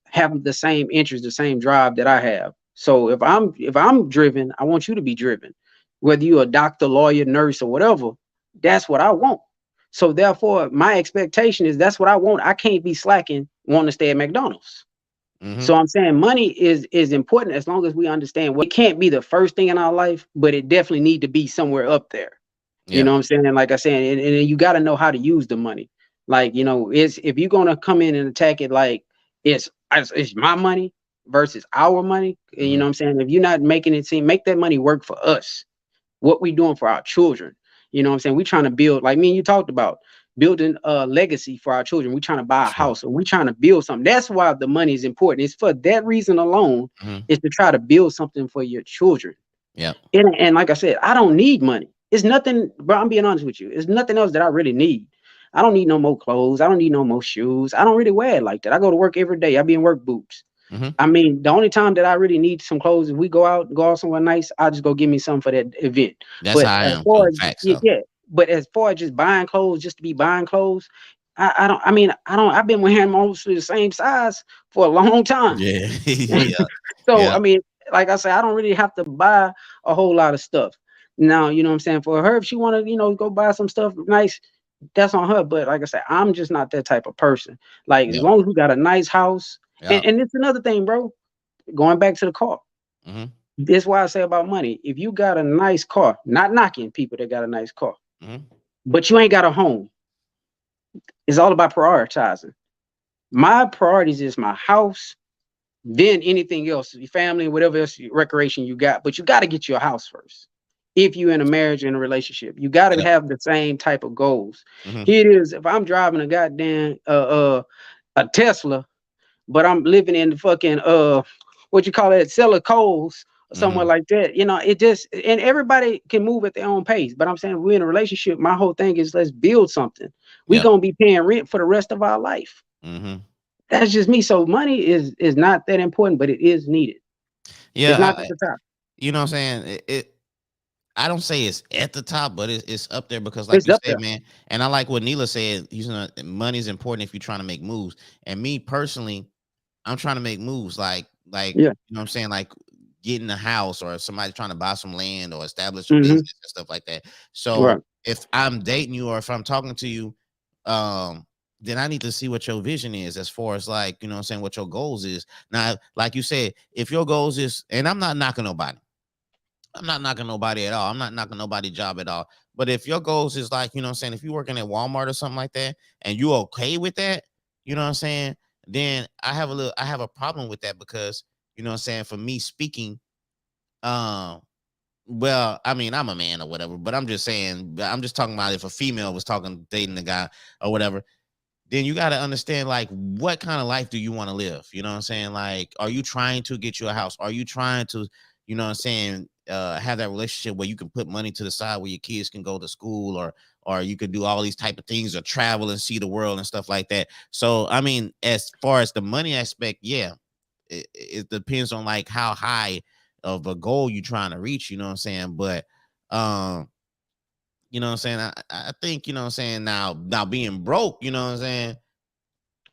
have the same interest, the same drive that I have. So if I'm driven, I want you to be driven. Whether you're a doctor, lawyer, nurse, or whatever, that's what I want. So therefore, my expectation is that's what I want. I can't be slacking wanting to stay at McDonald's. Mm-hmm. So I'm saying money is important as long as we understand what it can't be the first thing in our life, but it definitely need to be somewhere up there. You Yeah. know what I'm saying? Like I said, and you got to know how to use the money. Like, it's if you're gonna come in and attack it like it's my money versus our money, and you Mm-hmm. know what I'm saying? If you're not making it seem, make that money work for us. What we doing for our children. You know what I'm saying? We trying to build, like me and you talked about, building a legacy for our children. We trying to buy a Sure. house, or we trying to build something. That's why the money is important. It's for that reason alone, Mm-hmm. is to try to build something for your children. Yep. And like I said, I don't need money. It's nothing, bro. I'm being honest with you. It's nothing else that I really need. I don't need no more clothes. I don't need no more shoes. I don't really wear it like that. I go to work every day. I be in work boots. Mm-hmm. I mean, the only time that I really need some clothes, if we go out somewhere nice, I'll just go get me some for that event. That's But how I as am far too. as Facts though. yeah, but as far as just buying clothes, just to be buying clothes, I don't. I mean, I don't. I've been wearing mostly the same size for a long time. Yeah. Yeah. So Yeah. I mean, like I said, I don't really have to buy a whole lot of stuff. Now, you know what I'm saying? For her, if she wanna, go buy some stuff nice, that's on her. But like I said, I'm just not that type of person. Like as Yeah. long as we got a nice house, Yeah. and it's another thing, bro. Going back to the car. Hmm. That's why I say about money. If you got a nice car, not knocking people that got a nice car, Hmm. but you ain't got a home, it's all about prioritizing. My priorities is my house, then anything else, your family, whatever else recreation you got. But you got to get your house first. If you're in a marriage and a relationship, you got to Yeah. have the same type of goals. Hmm. Here it is. If I'm driving a goddamn a Tesla, but I'm living in the fucking what you call it, cellar coals or somewhere Hmm. like that. It just, and everybody can move at their own pace. But I'm saying we're in a relationship. My whole thing is let's build something. We Yeah. gonna be paying rent for the rest of our life. Hmm. That's just me. So money is not that important, but it is needed. It's Yeah. not at the top. You know what I'm saying? I don't say it's at the top, but it's up there because, like It's you up said, there. man, and I like what Neela said. Money is important if you're trying to make moves. And me personally, I'm trying to make moves, like Yeah. you know what I'm saying, like getting a house or somebody trying to buy some land or establish a Hmm. business and stuff like that. So Right. if I'm dating you or if I'm talking to you, um, then I need to see what your vision is as far as, like, you know what I'm saying, what your goals is. Now, like you said, if your goals is, and I'm not knocking nobody. I'm not knocking nobody at all. I'm not knocking nobody job at all. But if your goals is, like, you know what I'm saying, if you're working at Walmart or something like that and you okay with that, you know what I'm saying, then I have a problem with that because, you know what I'm saying, for me speaking, um, well, I mean, I'm a man or whatever, but I'm just saying, I'm just talking about if a female was talking, dating a guy or whatever, then you got to understand, like, what kind of life do you want to live? You know what I'm saying? Like, are you trying to get you a house? Are you trying to, you know what I'm saying, have that relationship where you can put money to the side where your kids can go to school, or you could do all these type of things, or travel and see the world and stuff like that. So I mean, as far as the money aspect, yeah, it depends on, like, how high of a goal you're trying to reach, you know what I'm saying? But um you know what I'm saying, I think, you know what I'm saying, now being broke, you know what I'm saying,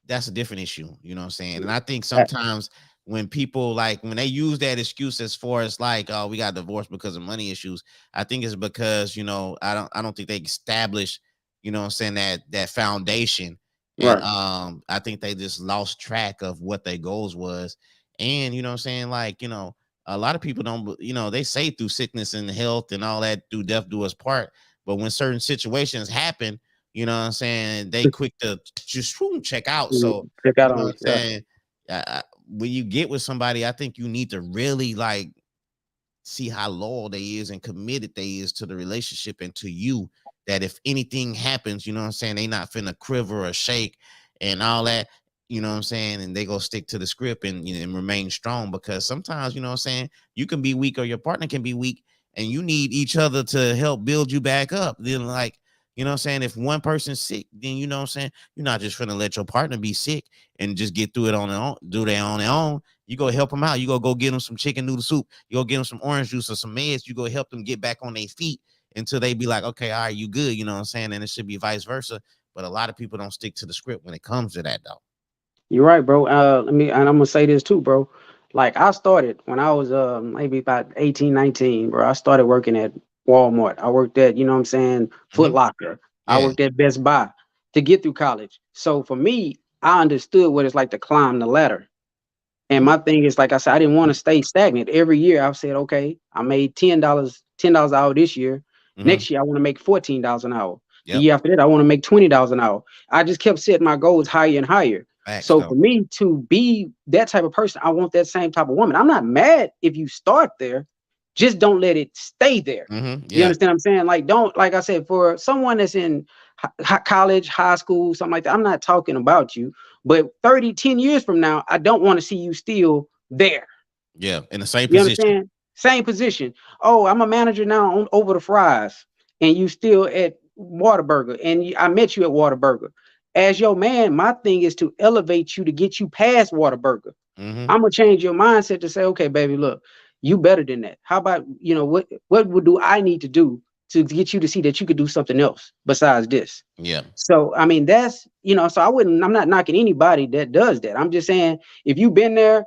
that's a different issue, you know what I'm saying? And I think sometimes when people, like, when they use that excuse as far as, like, oh, we got divorced because of money issues, I think it's because, I don't think they established, you know what I'm saying, that foundation. And Right. I think they just lost track of what their goals was. And you know what I'm saying, like, a lot of people don't, they say through sickness and health and all that, through death do us part. But when certain situations happen, you know what I'm saying, they quick to just check out. So, Check you out know what on I'm it. Yeah. saying, when you get with somebody, I think you need to really, like, see how loyal they is and committed they is to the relationship and to you, that if anything happens, you know what I'm saying, they not finna quiver or shake and all that, you know what I'm saying, and they go stick to the script and, and remain strong. Because sometimes, you know what I'm saying, you can be weak or your partner can be weak, and you need each other to help build you back up. Then, like, you know what I'm saying, if one person's sick, then, you know what I'm saying, you're not just gonna let your partner be sick and just get through it on their own, do that on their own. You go help them out. You go get them some chicken noodle soup. You go get them some orange juice or some meds. You go help them get back on their feet until they be like, okay, all right, you good. You know what I'm saying? And it should be vice versa. But a lot of people don't stick to the script when it comes to that, though. You're right, bro. And I'm gonna say this too, bro. Like I started when I was maybe about 18, 19, bro. I started working at Walmart. I worked at, what I'm saying, Foot Hmm. Locker. I Yeah. worked at Best Buy to get through college. So for me, I understood what it's like to climb the ladder. And Hmm. my thing is, like I said, I didn't want to stay stagnant. Every year I've said, okay, I made $10 an hour this year. Hmm. Next year I want to make $14 an hour. The Yep. year after that, I want to make $20 an hour. I just kept setting my goals higher and higher. Facts, So for though. me to be that type of person, I want that same type of woman. I'm not mad if you start there, just don't let it stay there. Hmm. You Yeah. understand what I'm saying? Like, don't, like I said, for someone that's in college, high school, something like that, I'm not talking about you. But 30, 10 years from now, I don't want to see you still there. Yeah. In the same You position. understand? Same position. Oh, I'm a manager now on over the fries, and you still at Whataburger, and I met you at Whataburger. As your man, my thing is to elevate you to get you past Whataburger. Hmm. I'm gonna change your mindset to say, okay, baby, look, you better than that. How about, what would do I need to do to get you to see that you could do something else besides this? Yeah. So I mean, that's, so I'm not knocking anybody that does that. I'm just saying, if you've been there,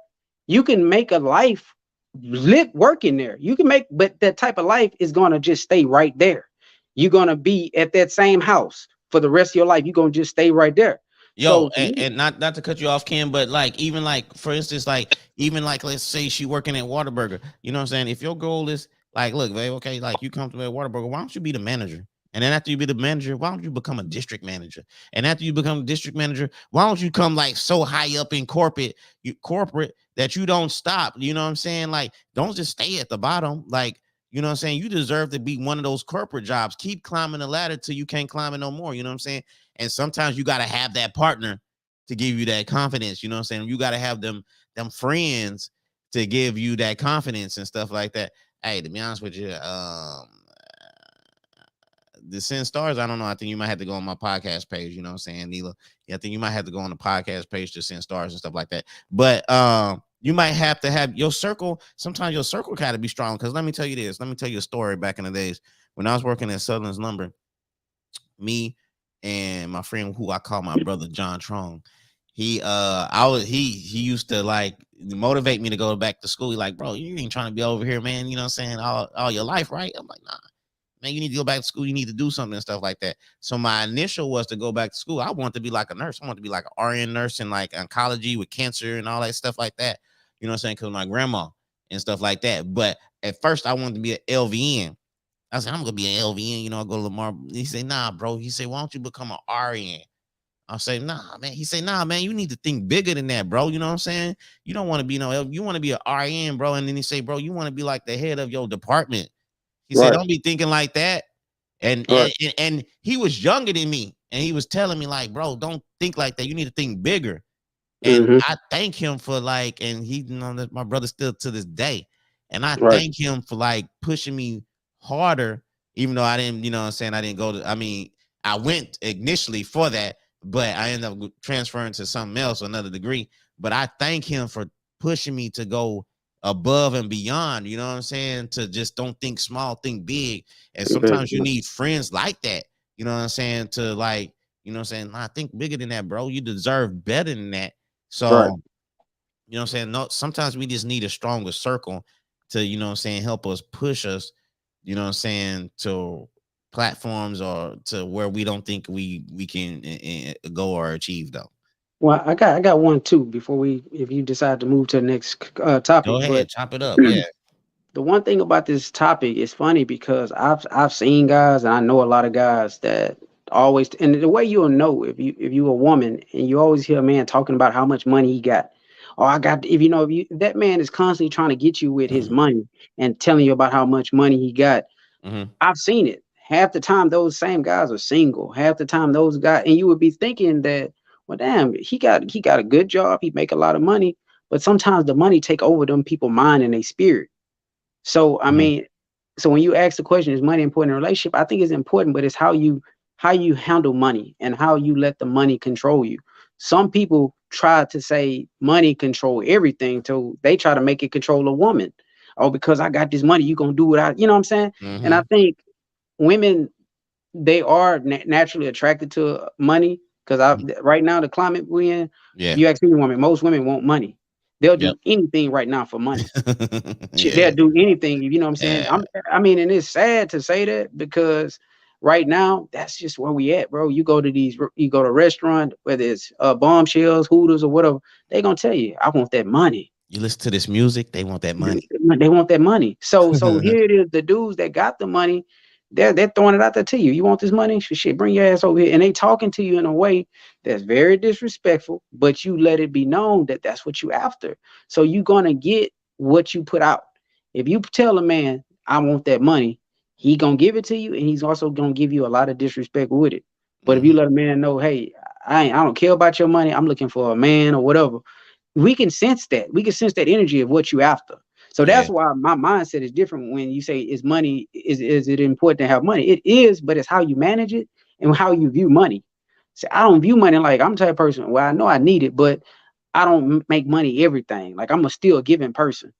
You can make a life live working there. You can make, but that type of life is gonna just stay right there. You're gonna be at that same house for the rest of your life. You're gonna just stay right there. Yo, So to me, and not to cut you off, Kim, but like even like for instance, like even like let's say she working at Whataburger. You know what I'm saying? If your goal is like, look, babe, okay, like you comfortable at Whataburger, why don't you be the manager? And then after you be the manager, why don't you become a district manager? And after you become a district manager, why don't you come like so high up in corporate that you don't stop? You know what I'm saying? Like, don't just stay at the bottom. Like, you know what I'm saying? You deserve to be one of those corporate jobs. Keep climbing the ladder till you can't climb it no more. You know what I'm saying? And sometimes you got to have that partner to give you that confidence. You know what I'm saying? You got to have them friends to give you that confidence and stuff like that. Hey, to be honest with you, the Send Stars, I don't know. I think you might have to go on my podcast page. You know what I'm saying, Neela? Yeah, I think you might have to go on the podcast page to Send Stars and stuff like that. But you might have to have your circle. Sometimes your circle got to be strong. Because let me tell you this. Let me tell you a story back in the days when I was working at Southern's Lumber. Me and my friend who I call my brother John Trong. He used to like motivate me to go back to school. He like, bro, you ain't trying to be over here, man. You know what I'm saying? All your life, right? I'm like, nah, man, you need to go back to school. You need to do something and stuff like that. So my initial was to go back to school. I want to be like a nurse. I want to be like an RN nurse in like oncology with cancer and all that stuff like that. You know what I'm saying? Because my grandma and stuff like that. But at first I wanted to be an LVN. I said, I'm gonna be an LVN, you know, I go to Lamar. He said, nah, bro. He said, why don't you become an RN? I say, nah, man. He said, nah, man, you need to think bigger than that, bro. You know what I'm saying? You don't want to be you want to be an RN, bro. And then he say, bro, you want to be like the head of your department. He said, right, don't be thinking like that. And, right, and and he was younger than me. And he was telling me, like, bro, don't think like that. You need to think bigger. And hmm, I thank him for like, and he, you know, that my brother still to this day. And I right, thank him for like pushing me harder, even though I didn't, you know what I'm saying? I didn't go to, I mean, I went initially for that, but I ended up transferring to something else, another degree. But I thank him for pushing me to go above and beyond, you know what I'm saying? To just don't think small, think big. And sometimes you mhm, need friends like that, you know what I'm saying? To like, you know what I'm saying? Nah, think bigger than that, bro. You deserve better than that. right. So, you know what I'm saying? No, sometimes we just need a stronger circle to, you know what I'm saying, help us push us, you know what I'm saying, to platforms or to where we don't think we can go or achieve though. Well, I got one too before we, if you decide to move to the next Go topic. But ahead, chop it up. Yeah. the one thing about this topic is funny because I've seen guys and I know a lot of guys that always, and the way you'll know if you a woman and you always hear a man talking about how much money he got. Or I got, if you know, if you, that man is constantly trying to get you with his Mm-hmm. money and telling you about how much money he got. Mm-hmm. I've seen it. Half the time those same guys are single. Half the time those guys, and you would be thinking that, well, damn, he got a good job, he make a lot of money, but sometimes the money take over them people mind and they spirit. So I Mm-hmm. mean, so when you ask the question, is money important in a relationship? I think it's important, but it's how you handle money and how you let the money control you. Some people try to say money control everything, so they try to make it control a woman. Oh, because I got this money, you gonna do what I, you know what I'm saying? And I Mm-hmm. think women, they are naturally attracted to money because I right now the climate we're in, Yeah. you ask any woman, most women want money. They'll Yep. do anything right now for money. Shit, they'll Yeah. do anything, you know what I'm saying? Yeah. I mean, and it's sad to say that because right now that's just where we at, bro. You go to a restaurant, whether it's bombshells, hooters, or whatever, they gonna tell you, I want that money. You listen to this music, they want that money. They want that money. So here it is. The dudes that got the money, they're throwing it out there to you. You want this money? Shit, bring your ass over here. And they talking to you in a way that's very disrespectful, but you let it be known that that's what you after. So you gonna get what you put out. If you tell a man, I want that money, he gonna give it to you, and he's also gonna give you a lot of disrespect with it. But if you Mm-hmm. let a man know, hey, I don't care about your money. I'm looking for a man or whatever. We can sense that. We can sense that energy of what you after. So Yeah. that's why my mindset is different when you say, is money, is it important to have money? It is, but it's how you manage it and how you view money. So I don't view money like, I'm the type of person, well, I know I need it, but I don't make money everything. Like, I'm a still giving person.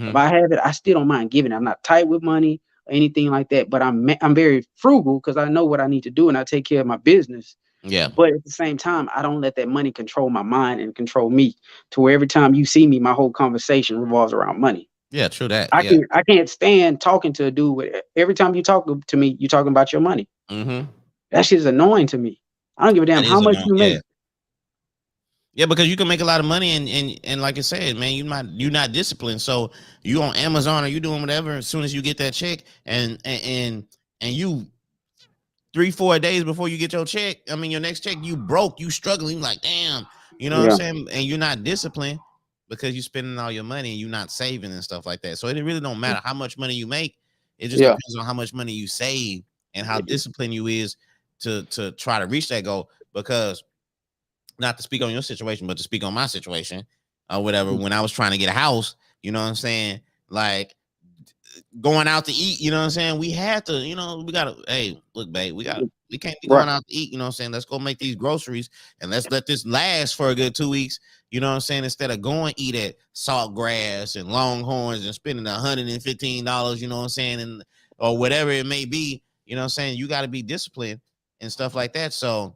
If Mm-hmm. I have it, I still don't mind giving. I'm not tight with money or anything like that, but I'm very frugal because I know what I need to do and I take care of my business. Yeah. But at the same time, I don't let that money control my mind and control me to where every time you see me, my whole conversation revolves around money. Yeah. True that. I Yeah. can I can't stand talking to a dude with every time you talk to me, you talking about your money. Mm-hmm. That shit is annoying to me. I don't give a damn That how is much annoying. you Yeah. make. Yeah, because you can make a lot of money and like I said, man, you're not disciplined. So you on Amazon or you doing whatever. As soon as you get that check, and you 3-4 days before you get your check, I mean your next check, you broke, you struggling, like damn, you know what I'm Yeah, saying? And you're not disciplined because you're spending all your money and you're not saving and stuff like that. So it really don't matter how much money you make. It just yeah, depends on how much money you save and how disciplined you is to try to reach that goal. Because not to speak on your situation, but to speak on my situation or whatever. When I was trying to get a house, you know what I'm saying? Like going out to eat, you know what I'm saying? We had to, we gotta, hey, look, babe, we can't be right. going out to eat, you know what I'm saying? Let's go make these groceries and let's let this last for a good 2 weeks, you know what I'm saying? Instead of going eat at Saltgrass and Longhorns and spending $115, you know what I'm saying, and or whatever it may be, you know what I'm saying? You gotta be disciplined and stuff like that. So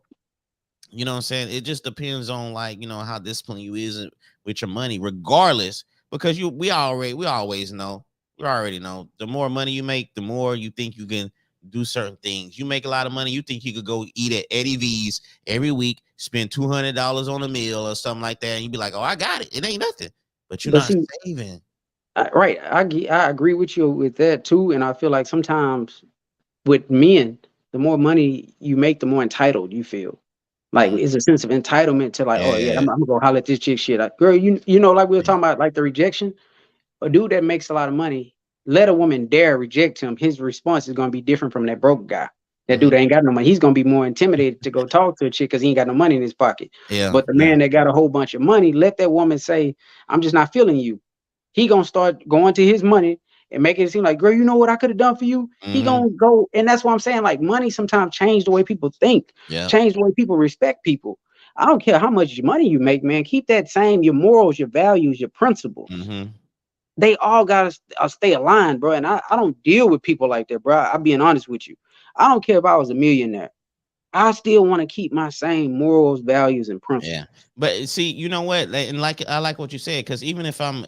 you know what I'm saying? It just depends on like, how disciplined you is with your money, regardless, because we always know, we already know the more money you make, the more you think you can do certain things. You make a lot of money, you think you could go eat at Eddie V's every week, spend $200 on a meal or something like that, and you be like, oh, I got it. It ain't nothing. But you're But not see, saving. right, I agree with you with that too, and I feel like sometimes with men, the more money you make, the more entitled you feel. Like Mm, it's a sense of entitlement to like, oh yeah, yeah. I'm gonna go holler at this chick shit. Like, girl, you know, like we were talking about like the rejection. A dude that makes a lot of money, let a woman dare reject him, his response is gonna be different from that broke guy. That dude Hmm. that ain't got no money. He's gonna be more intimidated to go talk to a chick because he ain't got no money in his pocket. Yeah. But the Yeah. man that got a whole bunch of money, let that woman say, I'm just not feeling you. He gonna start going to his money and making it seem like, girl, you know what I could have done for you? He Hmm. gonna go, and that's what I'm saying. Like money sometimes change the way people think, Yeah. change the way people respect people. I don't care how much money you make, man. Keep that same, your morals, your values, your principles. Hmm. They all gotta stay aligned, bro. And I don't deal with people like that, bro. I'm being honest with you. I don't care if I was a millionaire. I still want to keep my same morals, values, and Yeah, principles. but see, you know what? And like I like what you said, because even if I'm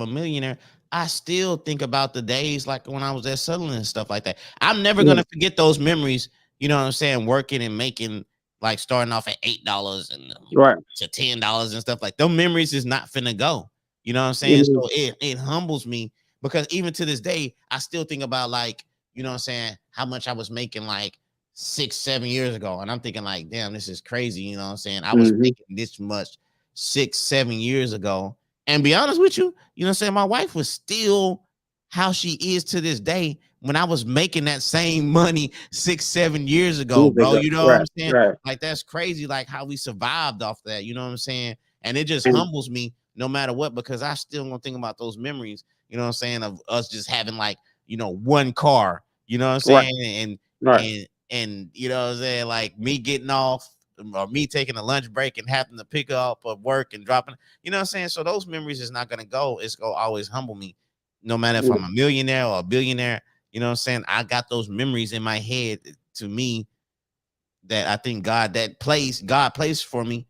a millionaire, I still think about the days like when I was at Sutherland and stuff like that. I'm never Yeah, gonna forget those memories. You know what I'm saying? Working and making like starting off at $8 and right. to $10 and stuff like those memories is not finna go. You know what I'm You saying? know, So it humbles me because even to this day, I still think about like you know what I'm saying how much I was making like 6-7 years ago, and I'm thinking like, damn, this is crazy. You know what I'm saying? I was hmm making this much 6-7 years ago, and be honest with you, you know what I'm saying? My wife was still how she is to this day when I was making that same money 6-7 years ago, years bro. ago. You know what I'm Right, saying? right. Like that's crazy, like how we survived off that. You know what I'm saying? And it just And humbles me no matter what because I still gonna think about those memories. You know what I'm saying of us just having like one car. You know what I'm right, saying? And right. and you know what I'm saying, like me getting off or me taking a lunch break and having to pick up of work and dropping, you know what I'm saying? So those memories is not gonna go. It's gonna always humble me, no matter if Yeah, I'm a millionaire or a billionaire. You know what I'm saying? I got those memories in my head to me that I think God placed for me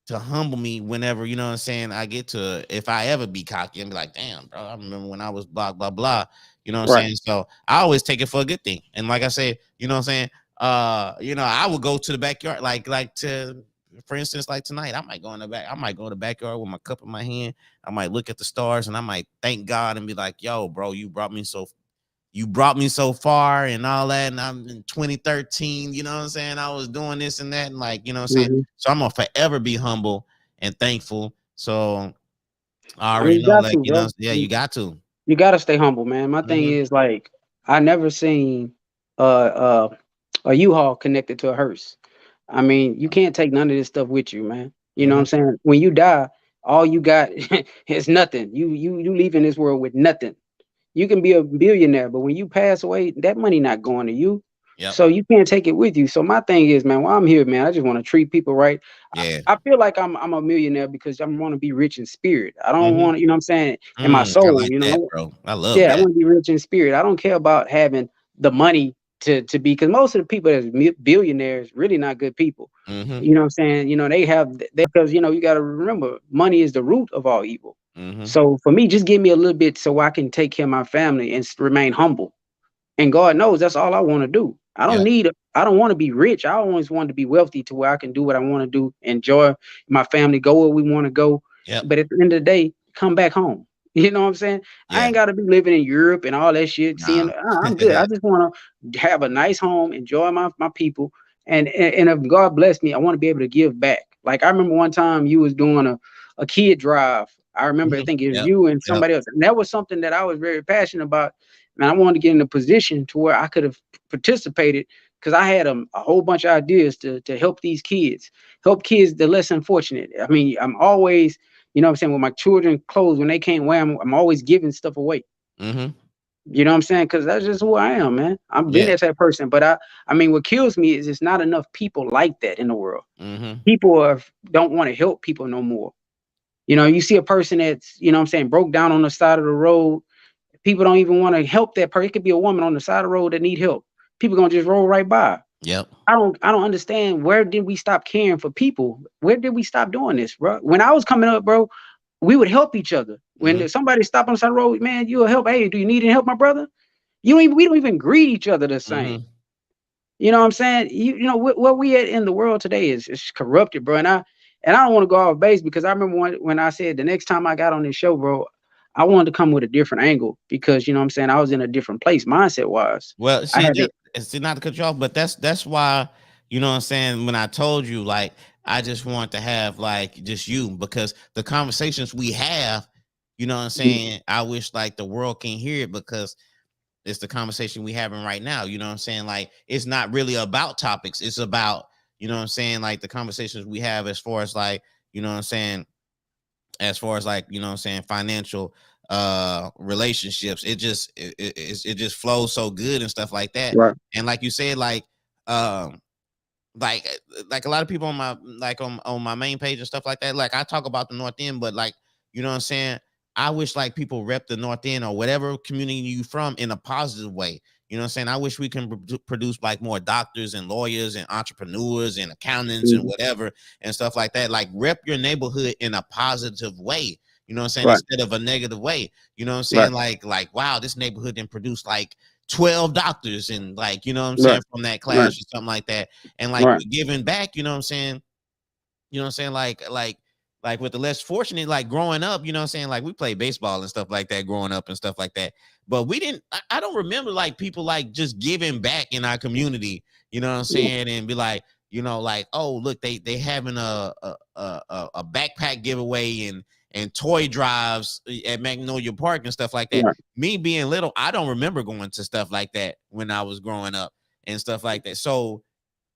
to humble me whenever, you know what I'm saying, I get to if I ever be cocky and be like, damn, bro, I remember when I was blah, blah, blah. You know what I'm right. saying? So I always take it for a good thing. And like I said, you know what I'm saying? I would go to the backyard, like to for instance, like tonight, I might go in the backyard with my cup in my hand. I might look at the stars and I might thank God and be like, yo, bro, you brought me so far and all that. And I'm in 2013, you know what I'm saying? I was doing this and that. And like, you know what I'm saying? hmm So I'm gonna forever be humble and thankful. So I I mean, already you know, got like, to, bro. yeah, you got to. You got to stay humble, man. My thing Hmm. is like, I never seen uh uh a U-Haul connected to a hearse. I mean, you can't take none of this stuff with you, man. You know what Hmm. I'm saying? When you die, all you got is nothing. You leaving this world with nothing. You can be a billionaire, but when you pass away, that money not going to you. Yep. So you can't take it with you. So my thing is, man, while I'm here, man, I just want to treat people right. I, Yeah. I feel like I'm a millionaire because I want to be rich in spirit. I don't Hmm. want, you know what I'm saying, in my I soul, like you that, know. bro. I love Yeah, I that. want to be rich in spirit. I don't care about having the money to be, because most of the people that's billionaires really not good people. Mm-hmm. You know what I'm saying? You know, they have because you know, you got to remember, money is the root of all evil. Mm-hmm. So for me, just give me a little bit so I can take care of my family and remain humble. And God knows that's all I want to do. Yep. I don't want to be rich. I always want to be wealthy to where I can do what I want to do, enjoy my family, go where we want to go. Yep. But at the end of the day, come back home. You know what I'm saying? I Yeah. ain't got to be living in Europe and all that shit. Seeing, Nah. I'm good. I just want to have a nice home, enjoy my people, and if God bless me, I want to be able to give back. Like I remember one time you was doing a kid drive. I remember, I Mhm. think it was Yep. you and Yep. somebody else, and that was something that I was very passionate about. And I wanted to get in a position to where I could have participated, because I had a whole bunch of ideas to help these kids, help kids the less unfortunate. I mean, I'm always, you know what I'm saying, with my children clothes, when they can't wear them, I'm always giving stuff away. Mm-hmm. You know what I'm saying? Because that's just who I am, man. I've been Yeah. that type of person. But I mean, what kills me is it's not enough people like that in the world. Mm-hmm. People don't want to help people no more. You know, you see a person that's, you know what I'm saying, broke down on the side of the road. People don't even want to help that person. It could be a woman on the side of the road that need help. People gonna just roll right by. Yep. I don't understand, where did we stop caring for people? Where did we stop doing this, bro? When I was coming up, bro, we would help each other. Mm-hmm. When somebody stopped on the side of the road, man, you'll help. Hey, do you need any help, my brother? We don't even greet each other the same. Mm-hmm. You know what I'm saying? You know what we at in the world today is corrupted, bro. And I don't want to go off base, because I remember when I said the next time I got on this show, bro, I wanted to come with a different angle, because you know what I'm saying, I was in a different place mindset wise. Well, I see, had to. see, not to cut you off, but that's why, you know what I'm saying, when I told you, like, I just want to have like just you, because the conversations we have, you know what I'm saying, I wish like the world can hear it, because it's the conversation we having right now. You know what I'm saying? Like, it's not really about topics. It's about, you know what I'm saying, like the conversations we have as far as like, you know what I'm saying, as far as like, you know what I'm saying, financial relationships. It just flows so good and stuff like that. Right. And like you said, um like like a lot of people on my, like on my main page and stuff like that, like I talk about the North End, but like, you know what I'm saying, I wish like people rep the North End or whatever community you from in a positive way. You know what I'm saying? I wish we can produce like more doctors and lawyers and entrepreneurs and accountants and Mhm. whatever and stuff like that. Like, rep your neighborhood in a positive way. You know what I'm saying? Right. Instead of a negative way. You know what I'm Right. saying? Like wow, this neighborhood didn't produce like 12 doctors and, like, you know what I'm saying, Right. from that Right. class or something like that. And like Right. with giving back, you know what I'm saying, you know what I'm saying, like with the less fortunate, like growing up, you know what I'm saying, like we played baseball and stuff like that growing up and stuff like that, but we didn't, I don't remember like people like just giving back in our community, you know what I'm saying, and be like, you know, like, oh look, they having a backpack giveaway and toy drives at Magnolia Park and stuff like that. Right. Me being little, I don't remember going to stuff like that when I was growing up and stuff like that. So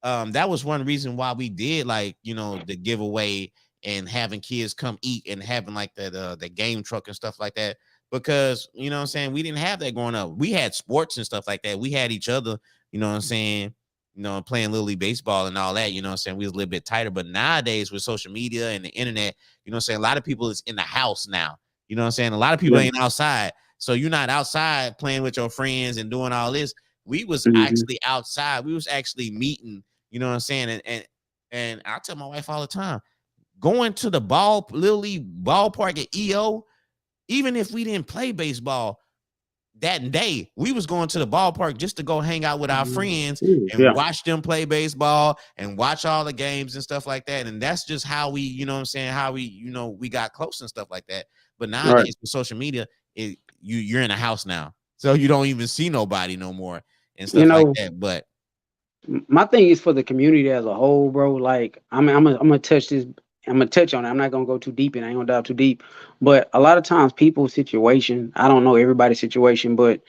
that was one reason why we did, like, you know, the giveaway and having kids come eat and having like that the game truck and stuff like that, because, you know what I'm saying, we didn't have that growing up. We had sports and stuff like that. We had each other, you know what I'm saying, you know, playing little league baseball and all that, you know what I'm saying, we was a little bit tighter. But nowadays with social media and the internet, you know what I'm saying, a lot of people is in the house now, you know what I'm saying, a lot of people Yeah. ain't outside, so you're not outside playing with your friends and doing all this. We was Mhm. actually outside, we was actually meeting, you know what I'm saying? And I tell my wife all the time, going to the little league ballpark at EO, even if we didn't play baseball that day, we was going to the ballpark just to go hang out with our friends and Yeah. watch them play baseball and watch all the games and stuff like that. And that's just how we, you know what I'm saying, how we, you know, we got close and stuff like that. But Right. nowadays with social media, you're in a house now, so you don't even see nobody no more and You stuff like know, that. But my thing is for the community as a whole, bro. Like, I'm gonna touch this. I'm gonna touch on it. I'm not gonna go too deep, and I ain't gonna dive too deep. But a lot of times, people's situation. I don't know everybody's situation, but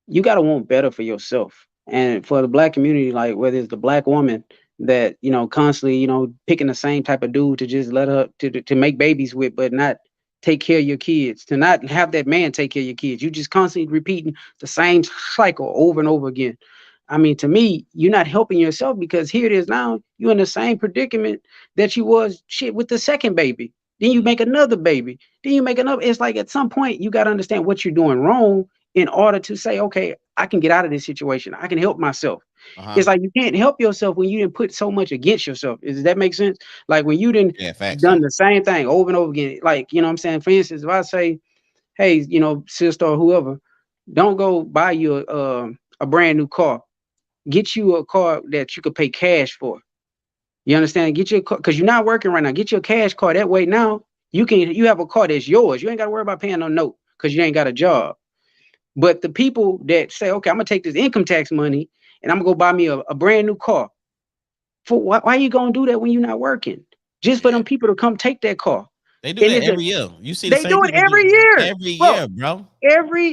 you gotta want better for yourself. And for the black community, like whether it's the black woman that constantly picking the same type of dude to just let her to make babies with, but not take care of your kids, to not have that man take care of your kids. You just constantly repeating the same cycle over and over again. I mean, to me, you're not helping yourself, because here it is now, you're in the same predicament that you was shit with the second baby. Then you make another baby. Then you make another. It's like at some point you got to understand what you're doing wrong in order to say, okay, I can get out of this situation. I can help myself. Uh-huh. It's like you can't help yourself when you didn't put so much against yourself. Does that make sense? Like when you didn't Yeah, facts done though. the same thing over and over again. Like, you know what I'm saying? For instance, if I say, hey, sister or whoever, don't go buy you a brand new car. Get you a car that you could pay cash for. You understand? Get your car because you're not working right now. Get your cash car. That way now you have a car that's yours. You ain't got to worry about paying no note because you ain't got a job. But the people that say, okay, I'm gonna take this income tax money and I'm gonna go buy me a brand new car. For why are you gonna do that when you're not working? Just for Yeah. them people to come take that car. They do And that it's a, every year. You see the they same do it people every do year. every Bro, year,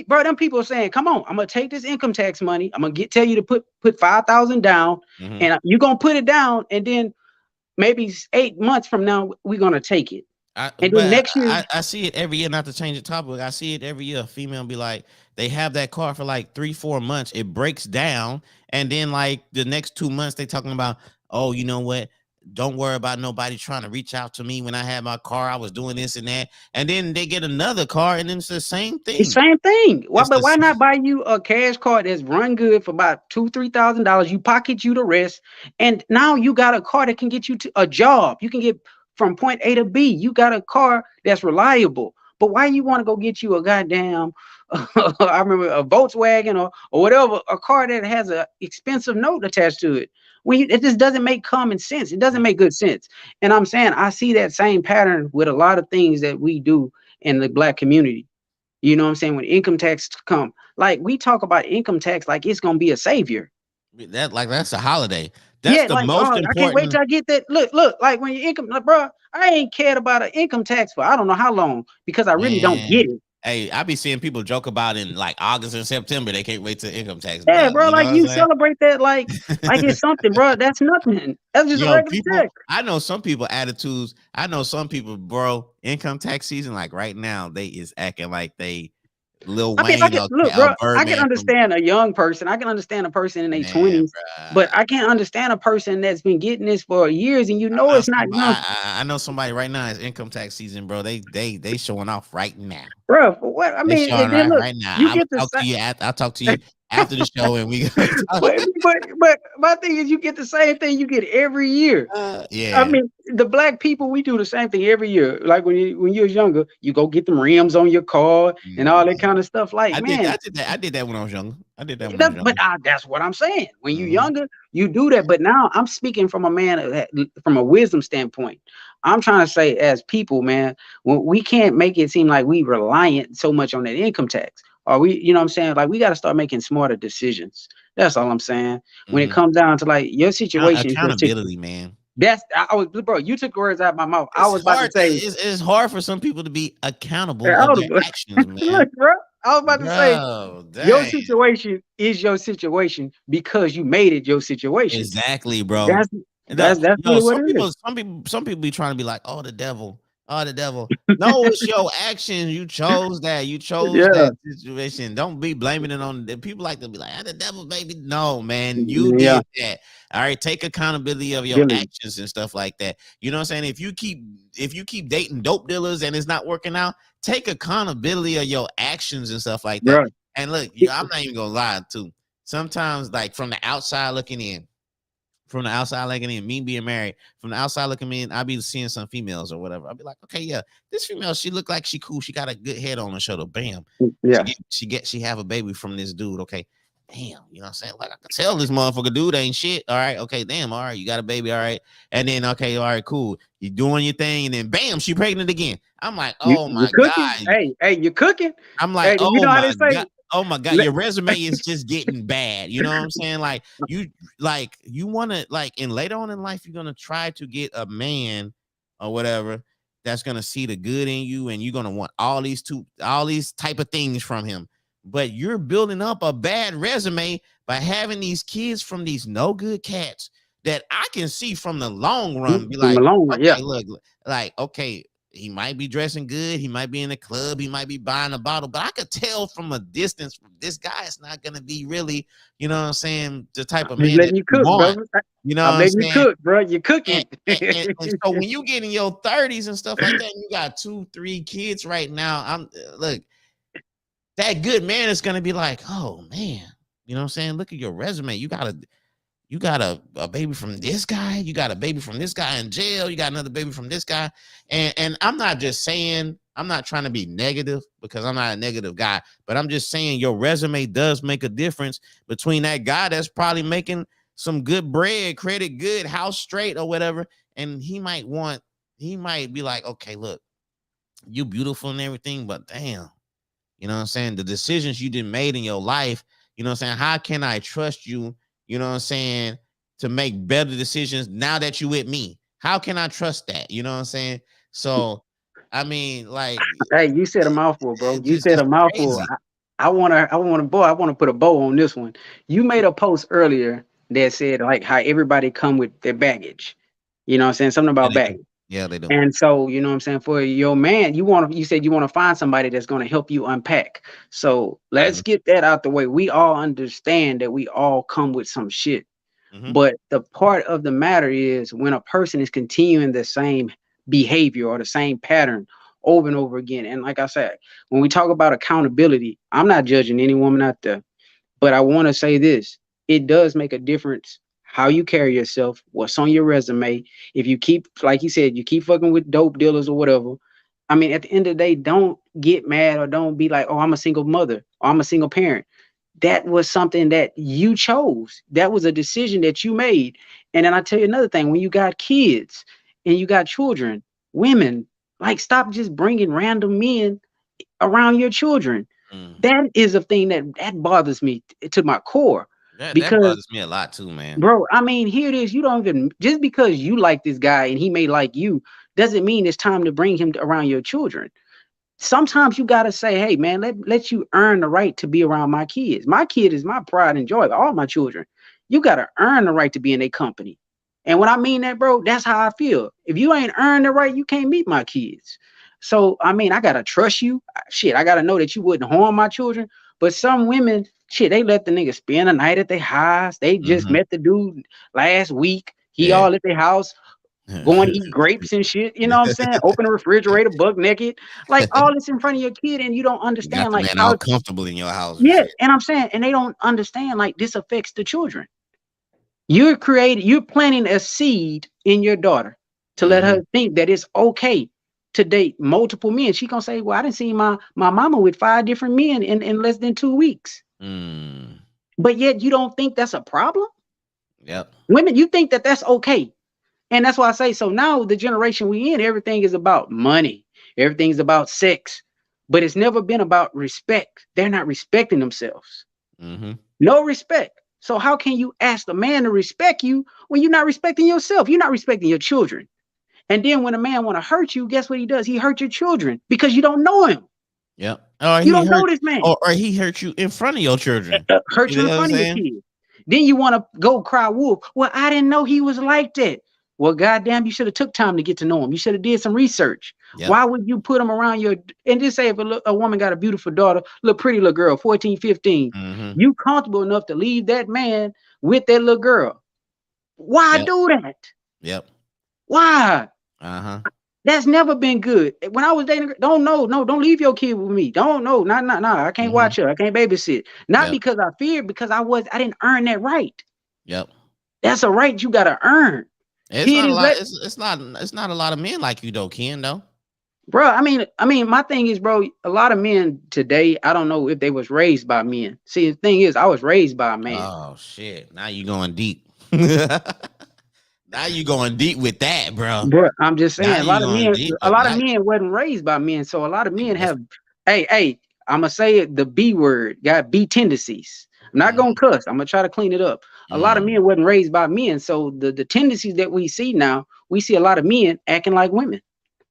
bro. them people are saying, come on, I'm gonna take this income tax money. I'm gonna tell you to put 5,000 down, Hmm. and you're gonna put it down, and then maybe 8 months from now, we're gonna take it. And then But next year, I see it every year. Not to change the topic, I see it every year. A female be like, they have that car for like 3 4 months. It breaks down, and then like the next 2 months, they talking about, oh, you know what? Don't worry about nobody trying to reach out to me when I had my car. I was doing this and that, and then they get another car, and then it's the same it's thing. the same thing. Why, It's the but why not buy you a cash card that's run good for about $2,000, $3,000? You pocket you the rest, and now you got a car that can get you to a job. You can get from point A to B. You got a car that's reliable. But why you want to go get you a goddamn I remember a Volkswagen or whatever, a car that has a expensive note attached to it? It just doesn't make common sense. It doesn't make good sense. And I'm saying I see that same pattern with a lot of things that we do in the black community. You know what I'm saying? When income tax come, like we talk about income tax like it's gonna be a savior. that like that's a holiday. That's Yeah, the like most I can't wait important. till I get that. Look, like when your income, like, bro, I ain't cared about an income tax for I don't know how long because I really don't Man, get it. hey, I be seeing people joke about in like August and September. They can't wait till income tax Yeah, drop. bro, You know like what I'm you saying? celebrate that like it's something, bro. That's nothing. That's just a Yo, regular people, tax. I know some people attitudes. I know some people, bro, income tax season, like right now, they is acting like they Lil I mean, I Wayne can or look, bro. I can Birdman from understand a young person. I can understand a person in their man, 20s, but bruh. I can't understand a person that's been getting this for years, and you know it's not, I know somebody right now. It's income tax season, bro. They showing off right now. bro. For what? I They mean, showing and then right look, right now. you I will get the talk to same. you. I'll talk to you after the show, and we gonna talk. But my thing is, you get the same thing you get every year. I Yeah. mean, the black people, we do the same thing every year. Like when you was younger, you go get them rims on your car and all that Mhm. kind of stuff. Like, man, I did that. I did that when I was younger. I did that when I was but younger. that's what I'm saying. When you Hmm. younger, you do that. But now I'm speaking from a man from a wisdom standpoint. I'm trying to say, as people, man, we can't make it seem like we reliant so much on that income tax. Or you know what I'm saying? Like we got to start making smarter decisions. That's all I'm saying. When it Hmm. comes down to like your situation, is your situation. Accountability, man. I was, bro. You took words out of my mouth. I It's was about to hard. say, It's hard for some people to be accountable of their look, actions, man. bro. I was about to say, Bro, your dang. situation is your situation because you made it your situation. Exactly, bro. That's And that's yo, really what it is. some people be trying to be like, oh, the devil, oh, the devil. No, it's your actions. You chose that. You chose Yeah, that situation. Don't be blaming it on the people. Like to be like, ah, the devil, baby. No, man, you yeah, did that. All right, take accountability of your Billy, actions and stuff like that. You know what I'm saying? If you keep dating dope dealers and it's not working out, take accountability of your actions and stuff like that. bro. And look, I'm not even gonna lie too. Sometimes, like from the outside looking in, me being married, from the outside looking in, I be seeing some females or whatever. I'll be like, okay, yeah, this female, she look like she cool. She got a good head on her shoulder. Bam. Yeah, She have a baby from this dude. Okay. Damn, you know what I'm saying? Like I can tell this motherfucker dude ain't shit. All right, okay, damn, all right, you got a baby, all right. And then okay, all right, cool. You doing your thing, and then bam, she pregnant again. I'm like, oh you my cooking? God. Hey, you cooking? I'm like, Hey, you oh know how they my say? God. Oh my God, Let, your resume is just getting bad. You know what I'm saying? You want to and later on in life, you're gonna try to get a man or whatever that's gonna see the good in you, and you're gonna want all these type of things from him. But you're building up a bad resume by having these kids from these no good cats that I can see from the long run be like, Malone, yeah. okay, look, like, okay, he might be dressing good. He might be in a club. He might be buying a bottle. But I could tell from a distance, this guy is not going to be really, you know what I'm saying, the type I'm of just man that letting you you cook, want. brother. You know what I'm I'm letting you saying? cook, bro. You're And, cooking. and so when you get in your 30s and stuff like that, and you got 2, 3 kids right now. Look, that good man is gonna be like, oh man, you know what I'm saying? Look at your resume. You got a baby from this guy, you got a baby from this guy in jail, you got another baby from this guy. And I'm not just saying, I'm not trying to be negative because I'm not a negative guy, but I'm just saying your resume does make a difference between that guy that's probably making some good bread, credit good, house straight or whatever. And he might be like, okay, look, you beautiful and everything, but damn, you know what I'm saying? The decisions you did made in your life, you know what I'm saying? How can I trust you, you know what I'm saying, to make better decisions now that you with me? How can I trust that? You know what I'm saying? So, I mean, like, Hey, you said a mouthful, bro. it's You just said it's a mouthful. crazy. I want to put a bow on this one. You made a post earlier that said like how everybody come with their baggage. You know what I'm saying? Something Yeah, about they do. baggage. Yeah, they do. And so, you know what I'm saying, for your man, you said you want to find somebody that's going to help you unpack. So let's Mhm, get that out the way. We all understand that we all come with some shit. mhm, But the part of the matter is when a person is continuing the same behavior or the same pattern over and over again. And like I said, when we talk about accountability, I'm not judging any woman out there. But I want to say this, it does make a difference how you carry yourself, what's on your resume. If you keep, like you said, you keep fucking with dope dealers or whatever. I mean, at the end of the day, don't get mad or don't be like, oh, I'm a single mother or I'm a single parent. That was something that you chose. That was a decision that you made. And then I tell you another thing, when you got kids and you got children, women, like stop just bringing random men around your children. mm. That is a thing that bothers me to my core That because, bothers me a lot too, man. bro, I mean, here it is. You don't even just because you like this guy and he may like you doesn't mean it's time to bring him around your children. Sometimes you gotta say, hey man, let you earn the right to be around my kids. My kid is my pride and joy, all my children. You gotta earn the right to be in their company. And when I mean that, bro, that's how I feel. If you ain't earned the right, you can't meet my kids. So I mean, I gotta trust you. Shit, I gotta know that you wouldn't harm my children. But some women, shit, they let the nigga spend the night at their house. They just Mhm. met the dude last week. He Yeah. all at their house going to eat grapes and shit. You know what I'm saying? Open the refrigerator, buck naked, like all this in front of your kid, and you don't You got understand the like man how. all comfortable in your house and Yeah, shit. and I'm saying, and they don't understand like this affects the children. You're planting a seed in your daughter to let her Mhm. think that it's okay to date multiple men. She gonna say, "Well, I didn't see my mama with 5 different men in less than 2 weeks," Mm. but yet you don't think that's a problem. Yep. Women, you think that that's okay. And that's why I say so now the generation we in, everything is about money. Everything's about sex. But it's never been about respect. They're not respecting themselves. Mhm. No respect. So how can you ask a man to respect you when you're not respecting yourself? You're not respecting your children. And then when a man want to hurt you, guess what he does? He hurt your children because you don't know him. Yep. Or You he don't know hurt this man. or he hurt you in front of your children. Hurt You you know in what I'm front of your saying? kids. Then you want to go cry wolf. Well, I didn't know he was like that. Well, goddamn, you should have took time to get to know him. You should have did some research. Yep. Why would you put him around your and just say if a woman got a beautiful daughter, little pretty little girl, 14, 15, Mhm. you comfortable enough to leave that man with that little girl. Why Yep. do that? Yep. Why? Uh-huh. That's never been good. When I was dating, don't know, no, don't leave your kid with me. Don't know, not. I can't Mhm. watch her. I can't babysit. Not Yep. because I feared, because I didn't earn that right. Yep. That's a right you gotta earn. It's Kid not a is lot. let, It's not a lot of men like you though, Ken, though. bro. I mean, my thing is, bro. A lot of men today, I don't know if they was raised by men. See, the thing is, I was raised by a man, Oh shit. Now you going deep. Now you going deep with that, bro. bro. I'm just saying, Now you going deep a with lot of that. men wasn't raised by men, so a lot of men That's have. Hey, I'm gonna say it. The B word got B tendencies. I'm not gonna mhm, cuss. I'm gonna try to clean it up. A lot of mm, men wasn't raised by men, so the tendencies that we see now, we see a lot of men acting like women.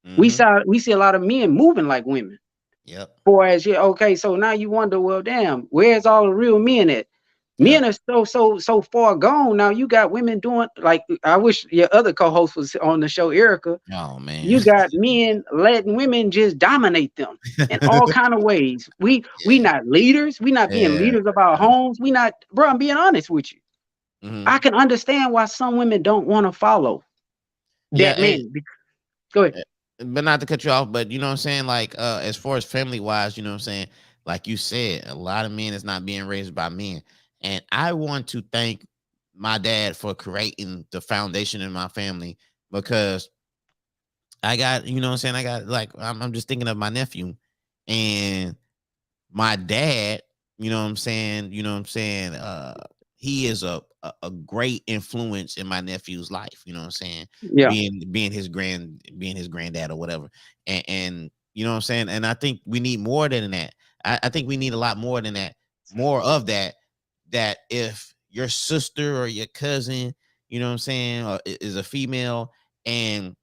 mhm. We see a lot of men moving like women. Yep. For as yeah, okay, so now you wonder, well, damn, where's all the real men at? Men Yep. are so far gone now. You got women doing like I wish your other co-host was on the show, Erica. Oh man. You got men letting women just dominate them in all kind of ways. We Yeah. not leaders. We not being Yeah. leaders of our homes. We not, bro. I'm being honest with you. I Mhm. can understand why some women don't want to follow Yeah. that man. Go ahead. But not to cut you off, but you know what I'm saying? Like, as far as family wise, you know what I'm saying? like you said, a lot of men is not being raised by men. And I want to thank my dad for creating the foundation in my family, because I got, you know what I'm saying? I got like, I'm just thinking of my nephew and my dad, you know what I'm saying? You know what I'm saying? He is a great influence in my nephew's life, you know what I'm saying? Yeah. Being his granddad or whatever. And you know what I'm saying? And I think we need more than that. I think we need a lot more than that, more of that, that if your sister or your cousin, you know what I'm saying, is a female, and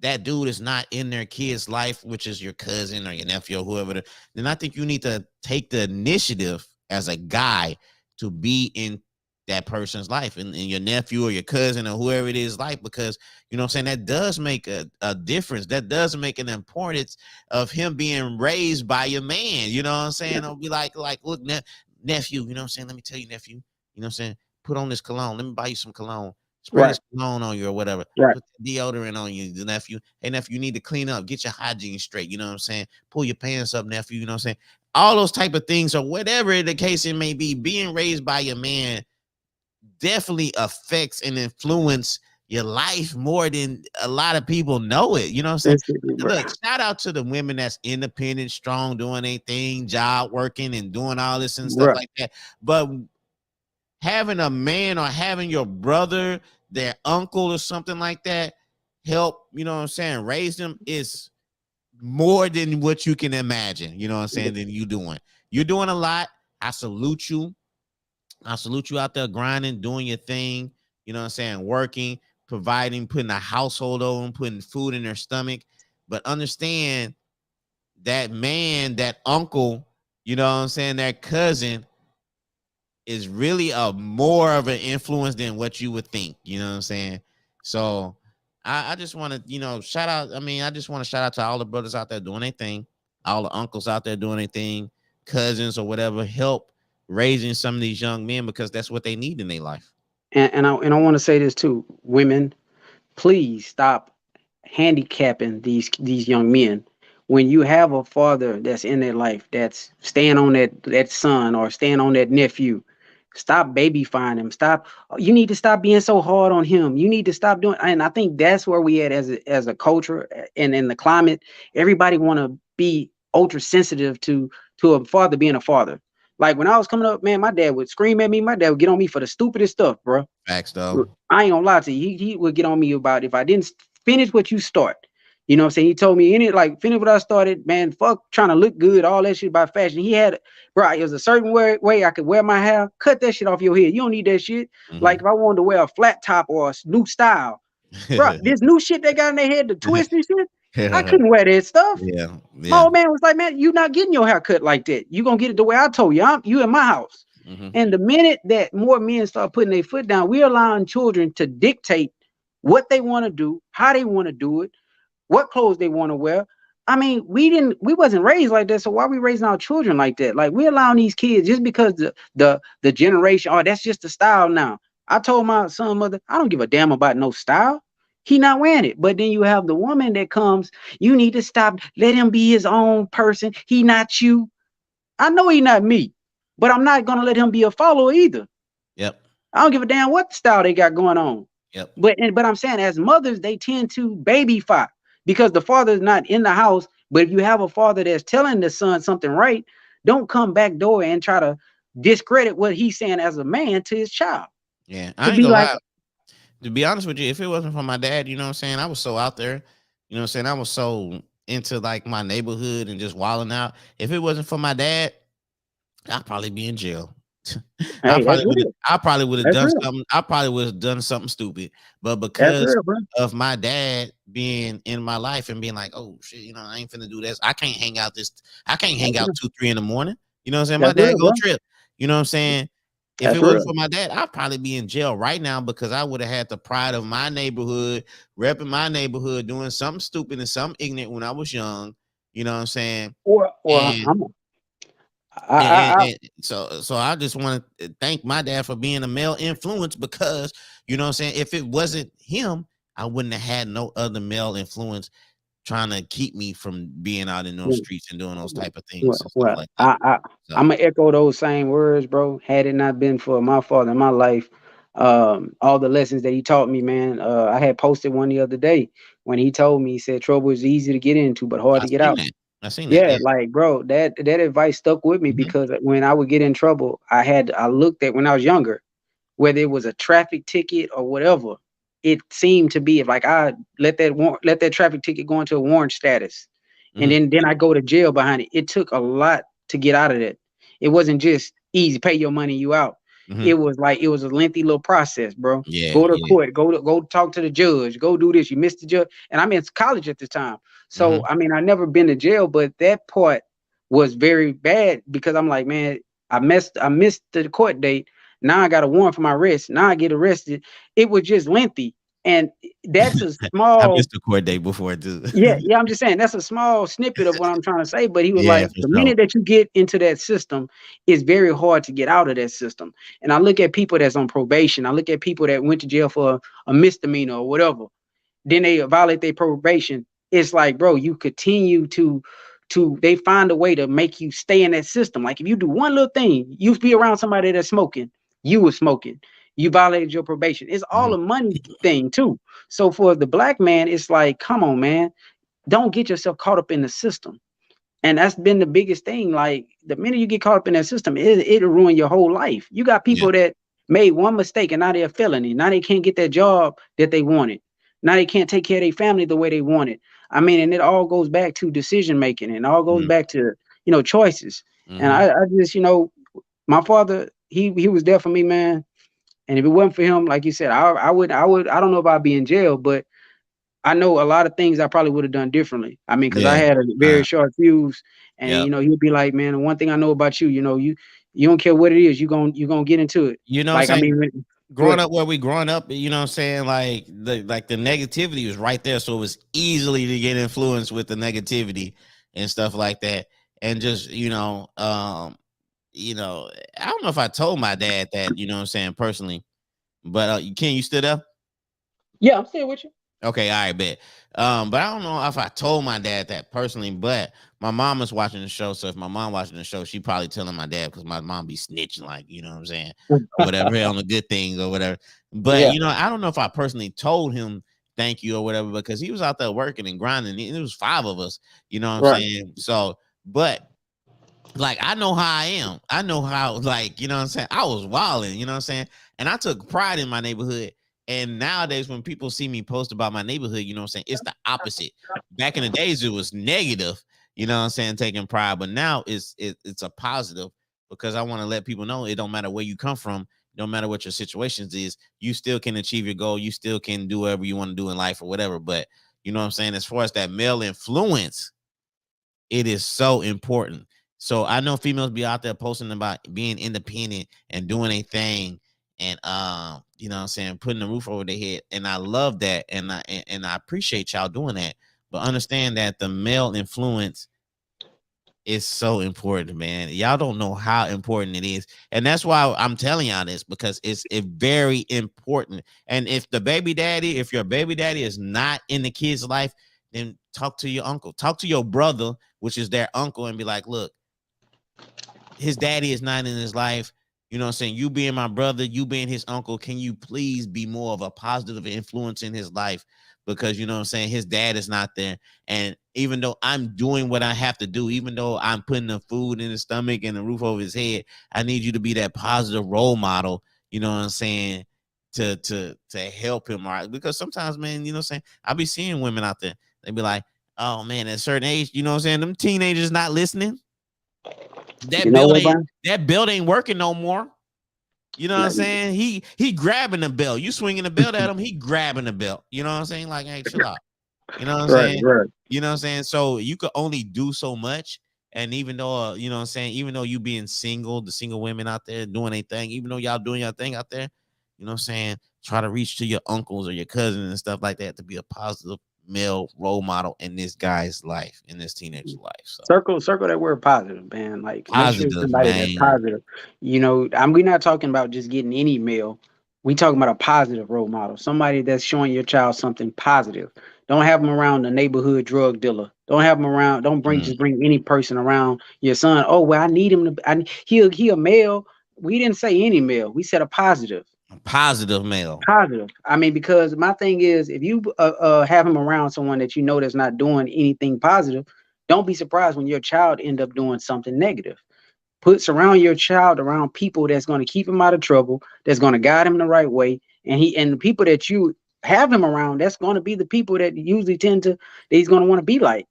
that dude is not in their kid's life, which is your cousin or your nephew or whoever, then I think you need to take the initiative as a guy to be in that person's life, and your nephew or your cousin or whoever it is life, because you know what I'm saying, that does make a difference. That does make an importance of him being raised by your man. You know what I'm saying? It'll be like, look, nephew, you know what I'm saying? Let me tell you, nephew, you know what I'm saying? Put on this cologne. Let me buy you some cologne. Spray Right. this cologne on you or whatever. Right. Put the deodorant on you, the nephew. Hey, nephew, you need to clean up, get your hygiene straight. You know what I'm saying? Pull your pants up, nephew. You know what I'm saying? All those type of things, or whatever the case it may be, being raised by your man definitely affects and influence your life more than a lot of people know it. You know what I'm saying? That's it, bro. Look, shout out to the women that's independent, strong, doing their thing, job working, and doing all this and stuff Bro. like that. But having a man or having your brother, their uncle or something like that help, you know what I'm saying, raise them is more than what you can imagine, you know what I'm saying, than you doing. You're doing a lot. I salute you. I salute you out there grinding, doing your thing, you know what I'm saying, working, providing, putting a household over, putting food in their stomach. But understand that man, that uncle, you know what I'm saying, that cousin is really a more of an influence than what you would think. You know what I'm saying? So I just want to, shout out. I mean, I just want to shout out to all the brothers out there doing their thing, all the uncles out there doing their thing, cousins or whatever, help raising some of these young men, because that's what they need in their life. And I want to say this too, women, please stop handicapping these young men. When you have a father that's in their life, that's staying on that son or staying on that nephew, stop babyfying him. Stop. You need to stop being so hard on him. You need to stop doing. And I think that's where we at as a culture and in the climate. Everybody want to be ultra sensitive to a father being a father. Like when I was coming up, man, my dad would scream at me. My dad would get on me for the stupidest stuff, bro. Facts, though. I ain't gonna lie to you. He would get on me about if I didn't finish what you start. You know what I'm saying? He told me any like finish what I started, man. Fuck trying to look good, all that shit about fashion. He had, bro, it was a certain way I could wear my hair. Cut that shit off your head. You don't need that shit. Mm-hmm. Like if I wanted to wear a flat top or a new style, bro, this new shit they got in their head, the twist and shit, I couldn't wear that stuff. Yeah, My yeah. old man was like, man, you not getting your hair cut like that. You gonna get it the way I told you. You in my house. Mm-hmm. And the minute that more men start putting their foot down, we're allowing children to dictate what they want to do, how they want to do it, what clothes they want to wear. I mean, we wasn't raised like that, so why are we raising our children like that? Like we're allowing these kids just because the generation, oh, that's just the style now. I told my son mother, I don't give a damn about no style. He not wearing it. But then you have the woman that comes, you need to stop, let him be his own person. He not you. I know he not me, but I'm not gonna let him be a follower either. Yep. I don't give a damn what style they got going on. Yep. But I'm saying as mothers, they tend to babyfy because the father is not in the house. But if you have a father that's telling the son something right, don't come back door and try to discredit what he's saying as a man to his child. Yeah. To I ain't be gonna like, lie. To be honest with you, if it wasn't for my dad, you know what I'm saying, I was so out there, you know what I'm saying, I was so into like my neighborhood and just wilding out. If it wasn't for my dad, I'd probably be in jail. hey, that's real. I probably would have That's done real. something. I probably would have done something stupid. But That's because real, bro. of my dad being in my life and being like, oh shit, I ain't finna do this. I can't hang That's out real. 2, 3 in the morning. You know what I'm saying? My That's dad real, go bro. trip. You know what I'm saying? If That's it wasn't real. for my dad, I'd probably be in jail right now, because I would have had the pride of my neighborhood, repping my neighborhood, doing something stupid and something ignorant when I was young. You know what I'm saying? Or And I'm. I so I just want to thank my dad for being a male influence, because you know what I'm saying, if it wasn't him, I wouldn't have had no other male influence trying to keep me from being out in those Well, streets and doing those type of well, things and stuff well, like that. I So I'm gonna echo those same words, bro. Had it not been for my father in my life, all the lessons that he taught me, man. I had posted one the other day when he told me, he said trouble is easy to get into, but hard I to get seen out. that. I seen that. Yeah, Yeah. like bro, that advice stuck with me Hmm. because when I would get in trouble, I looked at when I was younger, whether it was a traffic ticket or whatever, it seemed to be like I let that traffic ticket go into a warrant status, and Hmm. then I go to jail behind it. It took a lot to get out of that. It wasn't just easy, pay your money, you out. Hmm. It was like it was a lengthy little process, bro. Yeah. Go to Yeah. court, go talk to the judge, go do this. You missed the judge, and I'm in college at the time, so Hmm. I mean I never been to jail, but that part was very bad because I'm like, man, I missed the court date. Now I got a warrant for my arrest. Now I get arrested. It was just lengthy. And that's a I small, missed the court date before too. yeah, yeah, I'm just saying that's a small snippet of what I'm trying to say. But he was Yeah, like, for the sure. minute that you get into that system, it's very hard to get out of that system. And I look at people that's on probation. I look at people that went to jail for a misdemeanor or whatever, then they violate their probation. It's like, bro, you continue to they find a way to make you stay in that system. Like if you do one little thing, you be around somebody that's smoking, you were smoking, you violated your probation. It's all Mhm. a money thing too. So for the black man, it's like, come on, man, don't get yourself caught up in the system. And that's been the biggest thing. Like the minute you get caught up in that system, it'll ruin your whole life. You got Yeah. people that made one mistake and now they're a felony. Now they can't get that job that they wanted. Now they can't take care of their family the way they wanted. I mean, and it all goes back to decision making and all goes Mhm. back to, choices. And Mhm. I just, my father, he was there for me, man. And if it wasn't for him, like you said, I don't know if I'd be in jail, but I know a lot of things I probably would have done differently. I mean, because I Yeah. had a very Uh, short fuse, and yep. he'd be like, "Man, the one thing I know about you, you don't care what it is, you gonna get into it." You know what I'm Like, I saying? mean, go Growing ahead. up where we growing up, you know what I'm saying? Like the negativity was right there. So it was easily to get influenced with the negativity and stuff like that. And just, you know, I don't know if I told my dad that, you know what I'm saying, personally, but Ken, you stood up? Yeah, I'm still with you. Okay, all right, bet. But I don't know if I told my dad that personally, but my mom is watching the show. So if my mom watching the show, she probably telling my dad because my mom be snitching, like, you know what I'm saying, or whatever on the good things or whatever. But Yeah, I don't know if I personally told him thank you or whatever because he was out there working and grinding. It was five of us, you know what I'm right. saying? So, but like I know how I am. I know how, like, you know what I'm saying? I was wilding, you know what I'm saying? And I took pride in my neighborhood. And nowadays, when people see me post about my neighborhood, you know what I'm saying? It's the opposite. Back in the days, it was negative, you know what I'm saying, taking pride. But now it's a positive because I want to let people know it don't matter where you come from, it don't matter what your situations is, you still can achieve your goal, you still can do whatever you want to do in life or whatever. But you know what I'm saying? As far as that male influence, it is so important. So I know females be out there posting about being independent and doing a thing and you know what I'm saying, putting the roof over their head. And I love that and I appreciate y'all doing that. But understand that the male influence is so important, man. Y'all don't know how important it is. And that's why I'm telling y'all this because it's very important. And if your baby daddy is not in the kid's life, then talk to your uncle, talk to your brother, which is their uncle, and be like, look, his daddy is not in his life. You know what I'm saying? You being my brother, you being his uncle, can you please be more of a positive influence in his life? Because you know what I'm saying, his dad is not there. And even though I'm doing what I have to do, even though I'm putting the food in his stomach and the roof over his head, I need you to be that positive role model, you know what I'm saying, to help him. All right. Because sometimes, man, you know what I'm saying, I be seeing women out there, they be like, oh man, at a certain age, you know what I'm saying, them teenagers not listening. You That know belt what, ain't Brian? that belt ain't working no more. You know what I'm saying? He grabbing the belt. You swinging the belt at him, he grabbing the belt. You know what I'm saying? Like, hey, chill out. You know what I'm Right, saying? right. You know what I'm saying? So you could only do so much. And even though, you know what I'm saying, even though you being single, the single women out there doing a thing, even though y'all doing your thing out there, you know what I'm saying, try to reach to your uncles or your cousins and stuff like that to be a positive male role model in this guy's life, in this teenager's life. So Circle that word positive, man. Like make sure it's positive, somebody that's man. positive. We're not talking about just getting any male. We talking about a positive role model, somebody that's showing your child something positive. Don't have them around the neighborhood drug dealer. Don't have them around. Don't bring Mm, just bring any person around your son. Oh well, I need him to. He a male. We didn't say any male. We said a positive. positive male. Positive. I mean, because my thing is, if you have him around someone that you know that's not doing anything positive, don't be surprised when your child end up doing something negative. Put surround your child around people that's going to keep him out of trouble, that's going to guide him the right way, and the people that you have him around, that's going to be the people that usually tend to that he's going to want to be like.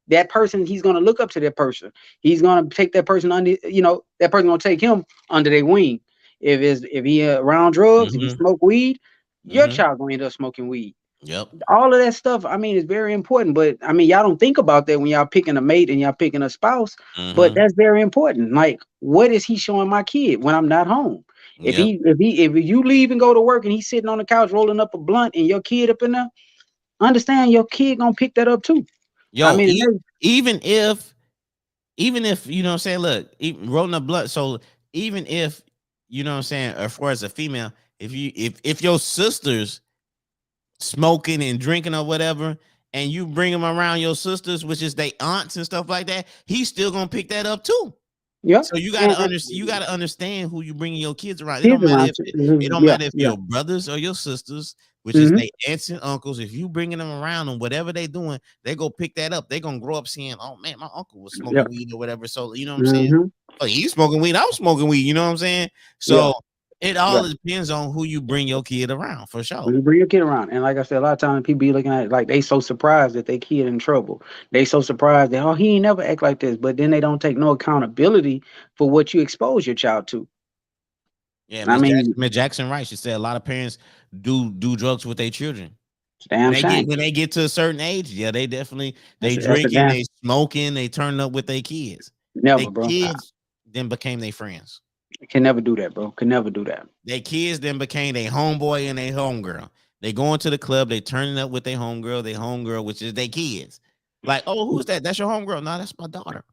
That person, he's going to look up to that person. He's going to take that person under, that person going to take him under their wing. If he around drugs, if he Mm-hmm. smoke weed, your Mm-hmm. child going to end up smoking weed. Yep. All of that stuff, I mean, is very important. But I mean, y'all don't think about that when y'all picking a mate and y'all picking a spouse. But Mm-hmm. that's very important. Like, what is he showing my kid when I'm not home? Yep. If you leave and go to work and he's sitting on the couch rolling up a blunt and your kid up in there, understand your kid gonna pick that up too. I Yo, mean, even if you know what I'm saying, look, even rolling up blood. So even if you know what I'm saying, or for as a female, if your sisters smoking and drinking or whatever, and you bring them around your sisters, which is they aunts and stuff like that, he's still gonna pick that up too. yeah, So you gotta and understand. You gotta understand who you bringing your kids around. It kids don't matter around. if it Mhm, don't yeah, matter if yeah. your brothers or your sisters, which is Hmm. they aunts and uncles. If you bringing them around and whatever they doing, they go pick that up. They gonna grow up seeing, oh man, my uncle was Yeah. smoking weed or whatever. So you know what I'm saying. Hmm. Oh, he's smoking weed. I was smoking weed. You know what I'm saying. Yeah. So it Yeah. all depends on who you bring your kid around for sure. When you bring your kid around, and like I said, a lot of times people be looking at it like they so surprised that they kid in trouble. They so surprised that oh he ain't never act like this, but then they don't take no accountability for what you expose your child to. Yeah, I mean, Miss Jackson, right? She said a lot of parents do drugs with their children. it's a damn shame. When they get to a certain age, yeah, they definitely they That's a drinking, damn they smoking, they turning up with their kids. They never, bro. I kids then became their friends. can never do that, bro. Can never do that. They kids then became their homeboy and their homegirl. They going to the club, they turning up with their homegirl, which is their kids. Like, oh, who's that? That's your homegirl. No, that's my daughter.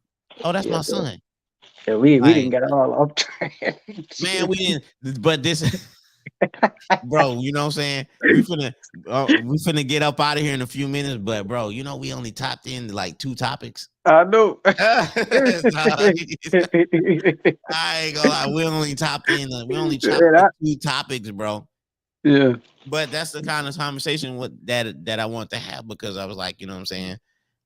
Oh, that's Yeah, my bro. son. Yeah, we didn't Like, get all up. man, we didn't, but this bro, you know what I'm saying? We finna get up out of here in a few minutes, but bro, you know we only topped in like 2 topics. I know. Dog, I ain't gonna lie, we only chopped And in 2 topics, bro. yeah, But that's the kind of conversation that I want to have because I was like, you know what I'm saying?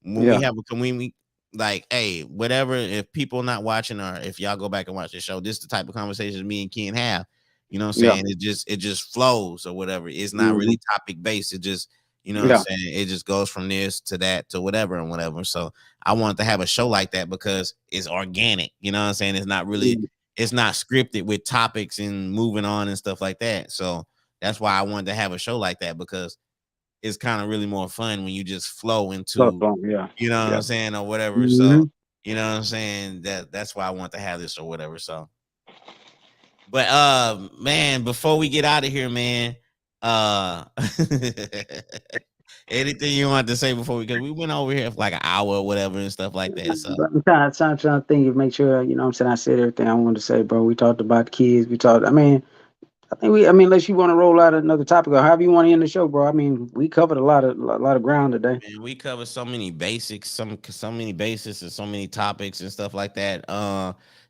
When we yeah, have a community, like, hey, whatever, if people not watching or if y'all go back and watch the show, this is the type of conversations me and Ken have. You know what I'm yeah, saying? It just flows or whatever. It's not hmm, really topic based. It just, you know what I'm yeah, saying? It just goes from this to that to whatever and whatever. So I wanted to have a show like that because it's organic. You know what I'm saying? It's not scripted with topics and moving on and stuff like that. So that's why I wanted to have a show like that because it's kind of really more fun when you just flow into, yeah, you know what yeah. I'm saying, or whatever. So, Hmm. you know what I'm saying? That's why I want to have this or whatever. So, but man, before we get out of here, man, uh anything you want to say before we, because we went over here for like an hour or whatever and stuff like that. So But I'm trying to think of make sure what I'm saying I said everything I wanted to say, bro. We talked about the kids. We talked. I mean, unless you want to roll out another topic or however you want to end the show, bro. I mean, we covered a lot of ground today. man, we covered so many basics, so many bases, and so many topics and stuff like that.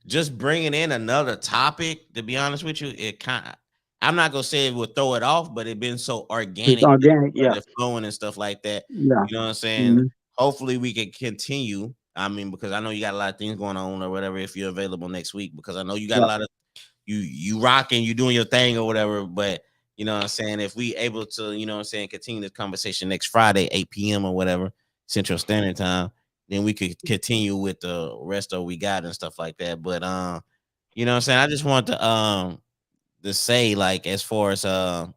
Just bringing in another topic, to be honest with you, it kind of. I'm not gonna say it would throw it off, but it been so It's organic organic, with yeah, the flowing and stuff like that. yeah. You know what I'm saying? Hmm. Hopefully, we can continue. I mean, because I know you got a lot of things going on or whatever. If you're available next week, because I know you got a Yeah, lot of you rocking, you doing your thing or whatever. But you know what I'm saying, if we able to, you know what I'm saying, continue this conversation next Friday, 8 p.m. or whatever, Central Standard Time, then we could continue with the rest of what we got and stuff like that. But you know what I'm saying? I just want to say, like, as far as oh,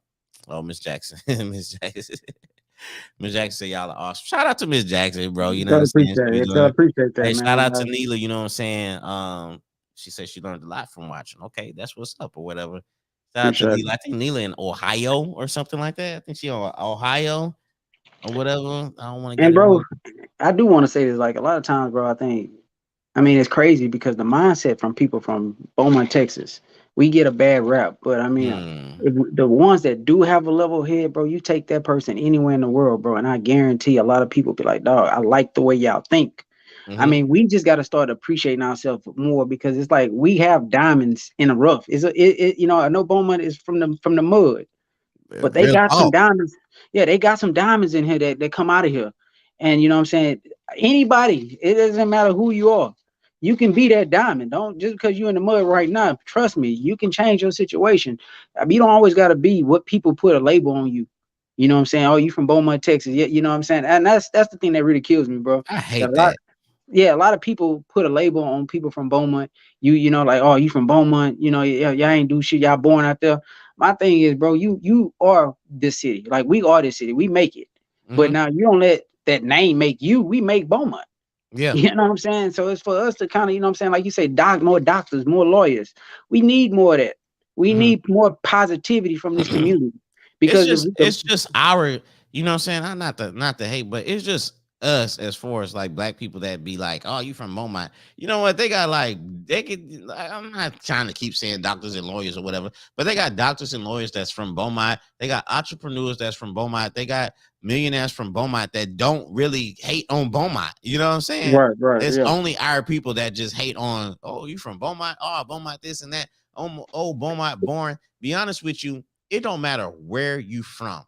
Miss Jackson, Miss Jackson. Miss Jackson said y'all are awesome. Shout out to Miss Jackson, bro. You know what tell I'm saying? appreciate She be it. Tell doing. appreciate that, Hey, man. shout out to Neela. You know what I'm saying? She said she learned a lot from watching. Okay, that's what's up or whatever. Shout out to Appreciate Neela. I think Neela in Ohio or something like that. I think she on Ohio or whatever. I don't want to it. get And it bro, wrong. I do want to say this. Like a lot of times, bro, I mean, it's crazy because the mindset from people from Beaumont, Texas. we get a bad rap. But I mean, Hmm. the ones that do have a level head, bro, you take that person anywhere in the world, bro, and I guarantee a lot of people be like, dog, I like the way y'all think. I Mm-hmm. mean, we just got to start appreciating ourselves more because it's like we have diamonds in the rough. You know, I know Bowman is from the mud, but they Real got some talk. diamonds. Yeah, they got some diamonds in here that come out of here. And you know what I'm saying? Anybody, it doesn't matter who you are. You can be that diamond. Don't just because you're in the mud right now, trust me, you can change your situation. I mean, you don't always gotta be what people put a label on you. You know what I'm saying? Oh, you from Beaumont, Texas. Yeah, you know what I'm saying? And that's the thing that really kills me, bro. I That hate a lot that. yeah, a lot of people put a label on people from Beaumont. You know, like, oh, you from Beaumont, you know, yeah, y'all ain't do shit, y'all born out there. My thing is, bro, you are this city. Like we are this city. We make it. But Mm-hmm. now you don't let that name make you. We make Beaumont. Yeah. You know what I'm saying? So it's for us to kind of, you know what I'm saying, like you say, more doctors, more lawyers. We need more of that. We Mm-hmm. need more positivity from this community. Because if the It's just our, you know what I'm saying? I'm not the hate, but it's just us as far as like black people that be like, oh, you from Beaumont. You know what? They got like they could like, I'm not trying to keep saying doctors and lawyers or whatever, but they got doctors and lawyers that's from Beaumont. They got entrepreneurs that's from Beaumont. They got millionaires from Beaumont that don't really hate on Beaumont. You know what I'm saying? right, It's yeah, only our people that just hate on, oh, you from Beaumont? Oh, Beaumont this and that. Oh, Beaumont born. Be honest with you, it don't matter where you from.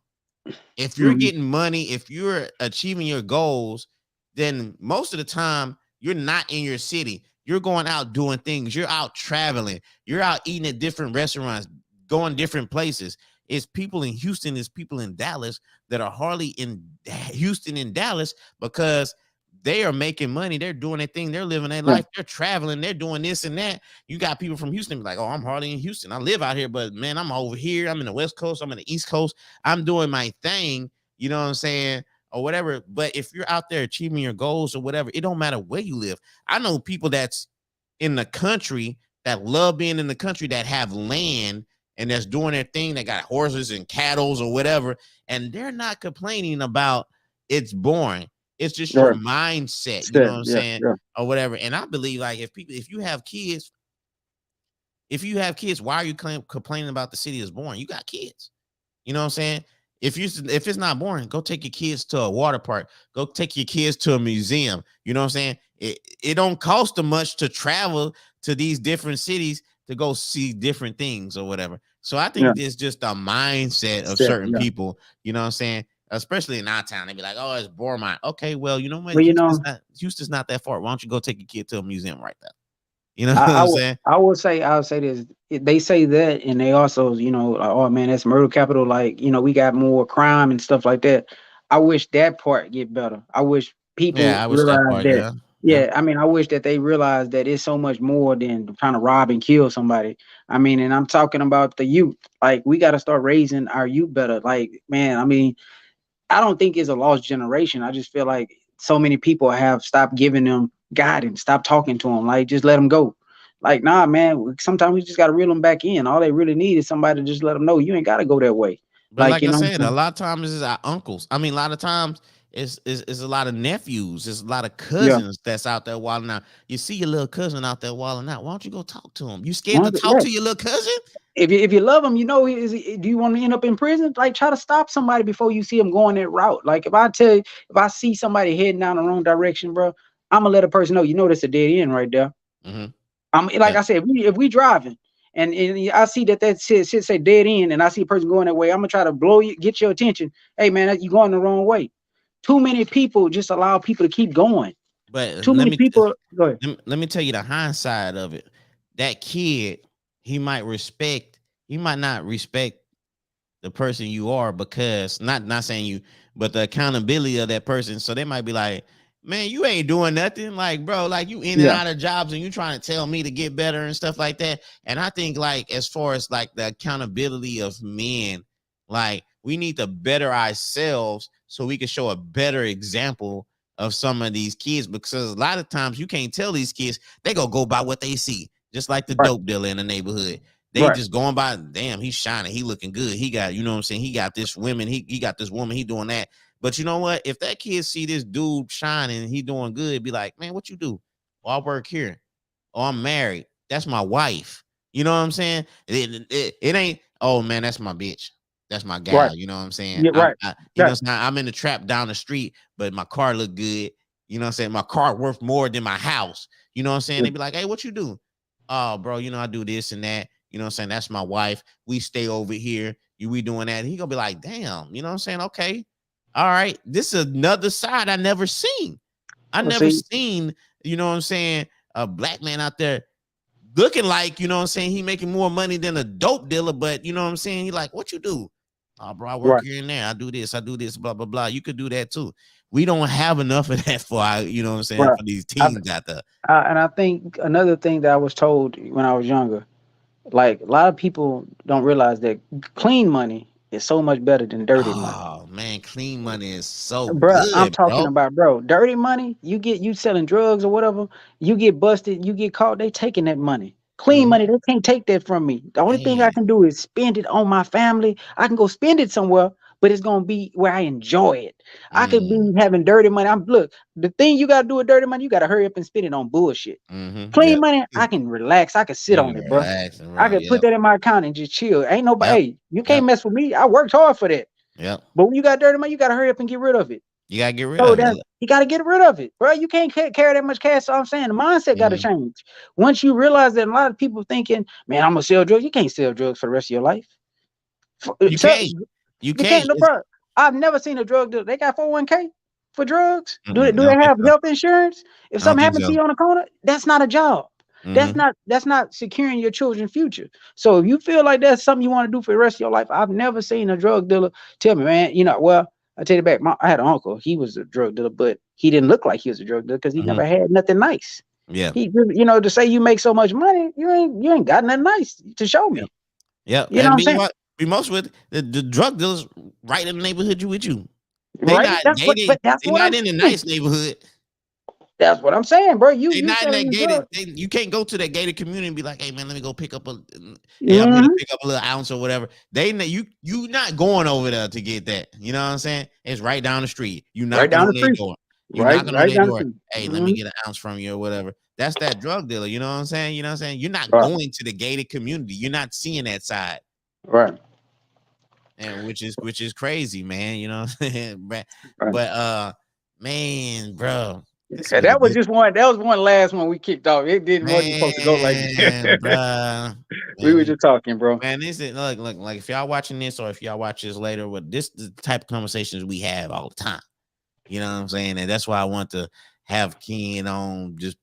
If you're hmm, getting money, if you're achieving your goals, then most of the time you're not in your city. You're going out doing things. You're out traveling. You're out eating at different restaurants, going different places. It's people in Houston, it's people in Dallas that are hardly in Houston and Dallas because they are making money. They're doing their thing. They're living their yeah, life. They're traveling. They're doing this and that. You got people from Houston like, oh, I'm hardly in Houston. I live out here, but man, I'm over here. I'm in the West Coast. I'm in the East Coast. I'm doing my thing, you know what I'm saying, or whatever. But if you're out there achieving your goals or whatever, it don't matter where you live. I know people that's in the country that love being in the country that have land and that's doing their thing. They got horses and cattle or whatever, and they're not complaining about it's boring. It's just your right, mindset, you know set, what I'm yeah, saying, yeah. or whatever. And I believe like if you have kids, why are you complaining about the city is boring? You got kids. You know what I'm saying? If it's not boring, go take your kids to a water park. Go take your kids to a museum. You know what I'm saying? It don't cost them much to travel to these different cities to go see different things or whatever. So I Yeah, think it's just a mindset of set, certain yeah. people. You know what I'm saying? Especially in our town, they be like, "Oh, it's Bormont." Okay, well, you know what? Well, you know, Houston's not that far. Why don't you go take your kid to a museum right there? You know I, what I I'm would saying? I would say this. They say that, and they also, you know, like, oh man, that's murder capital. Like, you know, we got more crime and stuff like that. I wish that part get better. I wish Yeah, people I wish that realize part. that. Yeah, yeah. Yeah, I mean, I wish that they realize that it's so much more than trying to rob and kill somebody. I mean, and I'm talking about the youth. Like, we got to start raising our youth better. Like, man, I mean, I don't think it's a lost generation. I just feel like so many people have stopped giving them guidance, stop talking to them, like just let them go. Like, nah, man. Sometimes we just gotta reel them back in. All they really need is somebody to just let them know you ain't gotta go that way. But Like, like you I know what said, I'm a saying? lot of times it's our uncles. I mean, a lot of times it's a lot of nephews. It's a lot of Yeah. cousins that's out there wilding out. You see your little cousin out there wilding out. Why don't you go talk to him? You scared to talk Yeah. to your little cousin? If you love them, you know, do you want to end up in prison? Like, try to stop somebody before you see them going that route. Like, if I tell you, if I see somebody heading down the wrong direction, bro, I'm gonna let a person know. You know, that's a dead end right there. Hmm. I'm like Yeah. I said, if we driving and I see that shit say dead end, and I see a person going that way, I'm gonna try to blow you, get your attention. Hey man, you going the wrong way. Too many people just allow people to keep going. But Too many people. Go ahead. let me tell you the hindsight of it. That kid, he might respect, he might not respect the person you are because not saying you, but the accountability of that person. So they might be like, man, you ain't doing nothing. Like, bro, like you in and Yeah, out of jobs and you trying to tell me to get better and stuff like that. And I think like as far as like the accountability of men, like we need to better ourselves so we can show a better example of some of these kids because a lot of times you can't tell these kids they go by what they see, just like the right, dope dealer in the neighborhood. They right. just going by, damn, he's shining, he looking good. He got, you know what I'm saying? He got this women, he got this woman, he doing that. But you know what? If that kid see this dude shining, he doing good, be like, man, what you do? Oh, I work here. Oh, I'm married. That's my wife. You know what I'm saying? It ain't, oh man, that's my bitch. That's my Right. gal. You know what I'm saying? Yeah. Right. You know That. what I'm saying? I'm in the trap down the street, but my car look good. You know what I'm saying? My car worth more than my house. You know what I'm saying? They be like, hey, what you do? Oh, bro, you know, I do this and that. You know what I'm saying? That's my wife. We stay over here. We doing that. He gonna be like, damn, you know what I'm saying? Okay. All right. This is another side I never seen. I Well, never see. seen, you know what I'm saying, a black man out there looking like, you know what I'm saying, he making more money than a dope dealer, but you know what I'm saying, he like, what you do? Oh, bro, I work Right. here and there. I do this, blah, blah, blah. You could do that too. We don't have enough of that for our, you know what I'm saying, Right. for these I, teens out there. and I think another thing that I was told when I was younger, like a lot of people don't realize that clean money is so much better than dirty money. Oh man, clean money is so Bruh, I'm good, talking bro. about, bro, dirty money. You selling drugs or whatever. You get busted. You get caught. They taking that money. Clean Mm-hmm. money. They can't take that from me. The only thing I Man. can do is spend it on my family. I can go spend it somewhere, but it's gonna be where I enjoy it. I could be Mm. having dirty money. I'm look. The thing you gotta do with dirty money, you gotta hurry up and spend it on bullshit. Mm-hmm. Clean Yep. money, I can relax. I can sit You on can it, bro. relax and I bro. could put Yep. that in my account and just chill. Ain't nobody. Yep. Hey, you can't Yep. mess with me. I worked hard for that. Yep. But when you got dirty money, you gotta hurry up and get rid of it. You gotta get rid So of that it. you got to get rid of it, bro. You can't carry that much cash. So I'm saying the mindset got to Mm-hmm. change. Once you realize that a lot of people thinking, man, I'm gonna sell drugs. You can't sell drugs for the rest of your life. You So can't. You you can't. can't, no, bro. I've never seen a drug dealer. They got 401k for drugs. Do they Mm-mm, do I they don't think have so. health insurance? If I don't something think happened to so. you on the corner, that's not a job. Mm-hmm. That's not securing your children's future. So if you feel like that's something you want to do for the rest of your life, I've never seen a drug dealer tell me, man, well, I take it back. I had an uncle. He was a drug dealer, but he didn't look like he was a drug dealer because he Mm-hmm. never had nothing nice. Yeah. He, to say you make so much money, you ain't got nothing nice to show Yep. me. Yep. You know what And I'm be saying? what be most with the drug dealers right in the neighborhood you with you. They Right? not That's they what. didn't But that's they what I'm not in a saying. nice neighborhood. That's what I'm saying, bro. You They you not in selling that the gated. drug. You can't go to that gated community and be like, "Hey man, let me go pick up a. Hey, I'm here to Hmm. pick up a little ounce or whatever." You not going over there to get that. You know what I'm saying? It's right down the street. You Right knocking down on the their street. door. You Right, knocking on right their down the door. street. Hey, let me Hmm. get an ounce from you or whatever. That's that drug dealer. You know what I'm saying? You know what I'm saying? You're not Right, going to the gated community. You're not seeing that side. right, And which is crazy, man. You know what I'm saying? right. But man, bro, this And was a that was good just one. That was one last one we kicked off. It didn't wasn't supposed to go like man, that. bro. We were Man, just talking, bro. man, this is look like if y'all watching this or if y'all watch this later, what this the type of conversations we have all the time. You know what I'm saying? And that's why I want to have Ken on just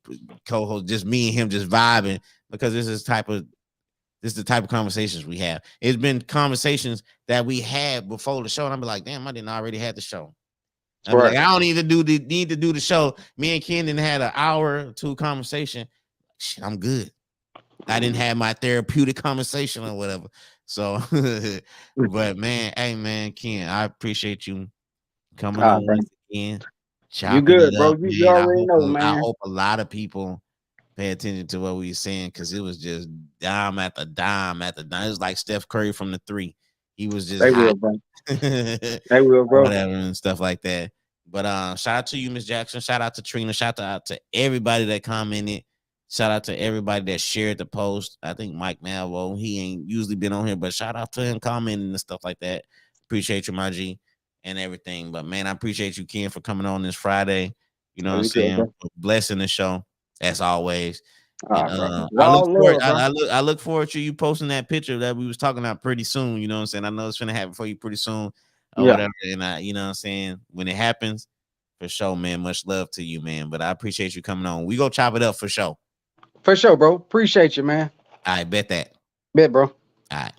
co-host, just me and him just vibing because this is the type of conversations we have. It's been conversations that we had before the show, and I'm like, damn, I didn't already had the show. I'd be like, Right. I don't even need to do the show. Me and Ken didn't had an hour or two conversation. Shit, I'm good. I didn't have my therapeutic conversation or whatever. So, but man, hey man, Ken, I appreciate you coming Ah, on bro. once again, You chopping good, it bro. up, You man. already know, I man. hope a lot of people pay attention to what we were saying because it was just dime after dime after dime. It was like Steph Curry from the three. He was just They hot. will, bro. They will, Or bro. whatever and stuff like that. But shout out to you, Miss Jackson. Shout out to Trina. Shout out to everybody that commented. Shout out to everybody that shared the post. I think Mike Malvo, he ain't usually been on here, but shout out to him commenting and stuff like that. Appreciate you, my G, and everything. But man, I appreciate you, Ken, for coming on this Friday. You know what Oh, I'm you good, saying? bro. For blessing the show as always. And Ah, bro. It's all love, bro. I look forward to you posting that picture that we was talking about pretty soon. You know what I'm saying? I know it's gonna happen for you pretty soon or Yeah, whatever. And I, you know what I'm saying? When it happens, for sure, man. Much love to you, man. But I appreciate you coming on. We go chop it up for sure. for sure, bro. Appreciate you, man. I bet that. Bet, bro. All right.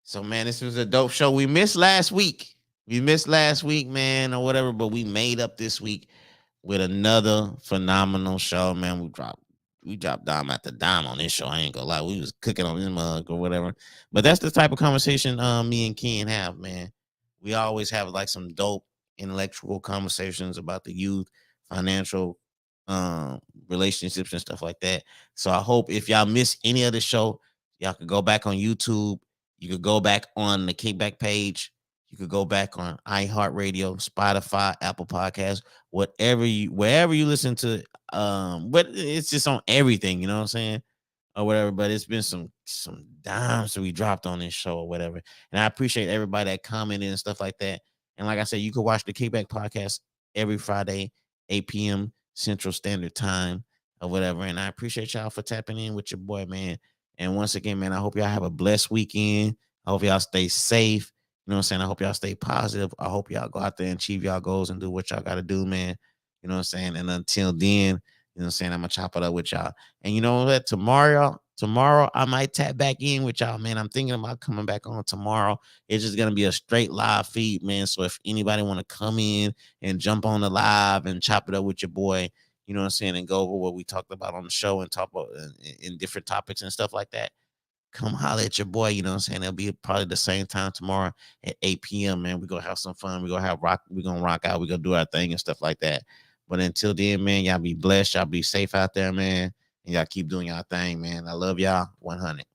So man, this was a dope show. We missed last week. We missed last week, man, or whatever, but we made up this week with another phenomenal show, man. We dropped dime after dime on this show. I ain't gonna lie, we was cooking on this mug or whatever. But that's the type of conversation me and Ken have, man. We always have like some dope intellectual conversations about the youth, financial um relationships and stuff like that. So I hope if y'all miss any of the show, y'all could go back on YouTube. You could go back on the Kickback page. You could go back on iHeartRadio, Spotify, Apple Podcasts, wherever you listen to but it's just on everything, you know what I'm saying? or whatever. But it's been some dimes that we dropped on this show or whatever. And I appreciate everybody that commented and stuff like that. And like I said, you can watch the Kickback podcast every Friday, 8 p.m. Central Standard Time or whatever. And I appreciate y'all for tapping in with your boy, man. And once again, man, I hope y'all have a blessed weekend. I hope y'all stay safe. You know what I'm saying? I hope y'all stay positive. I hope y'all go out there and achieve y'all goals and do what y'all got to do, man. You know what I'm saying? And until then, you know what I'm saying? I'm gonna chop it up with y'all. And you know what? Tomorrow I might tap back in with y'all, man. I'm thinking about coming back on tomorrow. It's just gonna be a straight live feed, man. So if anybody want to come in and jump on the live and chop it up with your boy, you know what I'm saying, and go over what we talked about on the show and talk about in different topics and stuff like that, come holler at your boy. You know what I'm saying? It'll be probably the same time tomorrow at 8 p.m. Man, we're gonna have some fun. We're gonna have rock, we're gonna rock out, we're gonna do our thing and stuff like that. But until then, man, y'all be blessed, y'all be safe out there, man. And y'all keep doing y'all thing, man. I love y'all 100.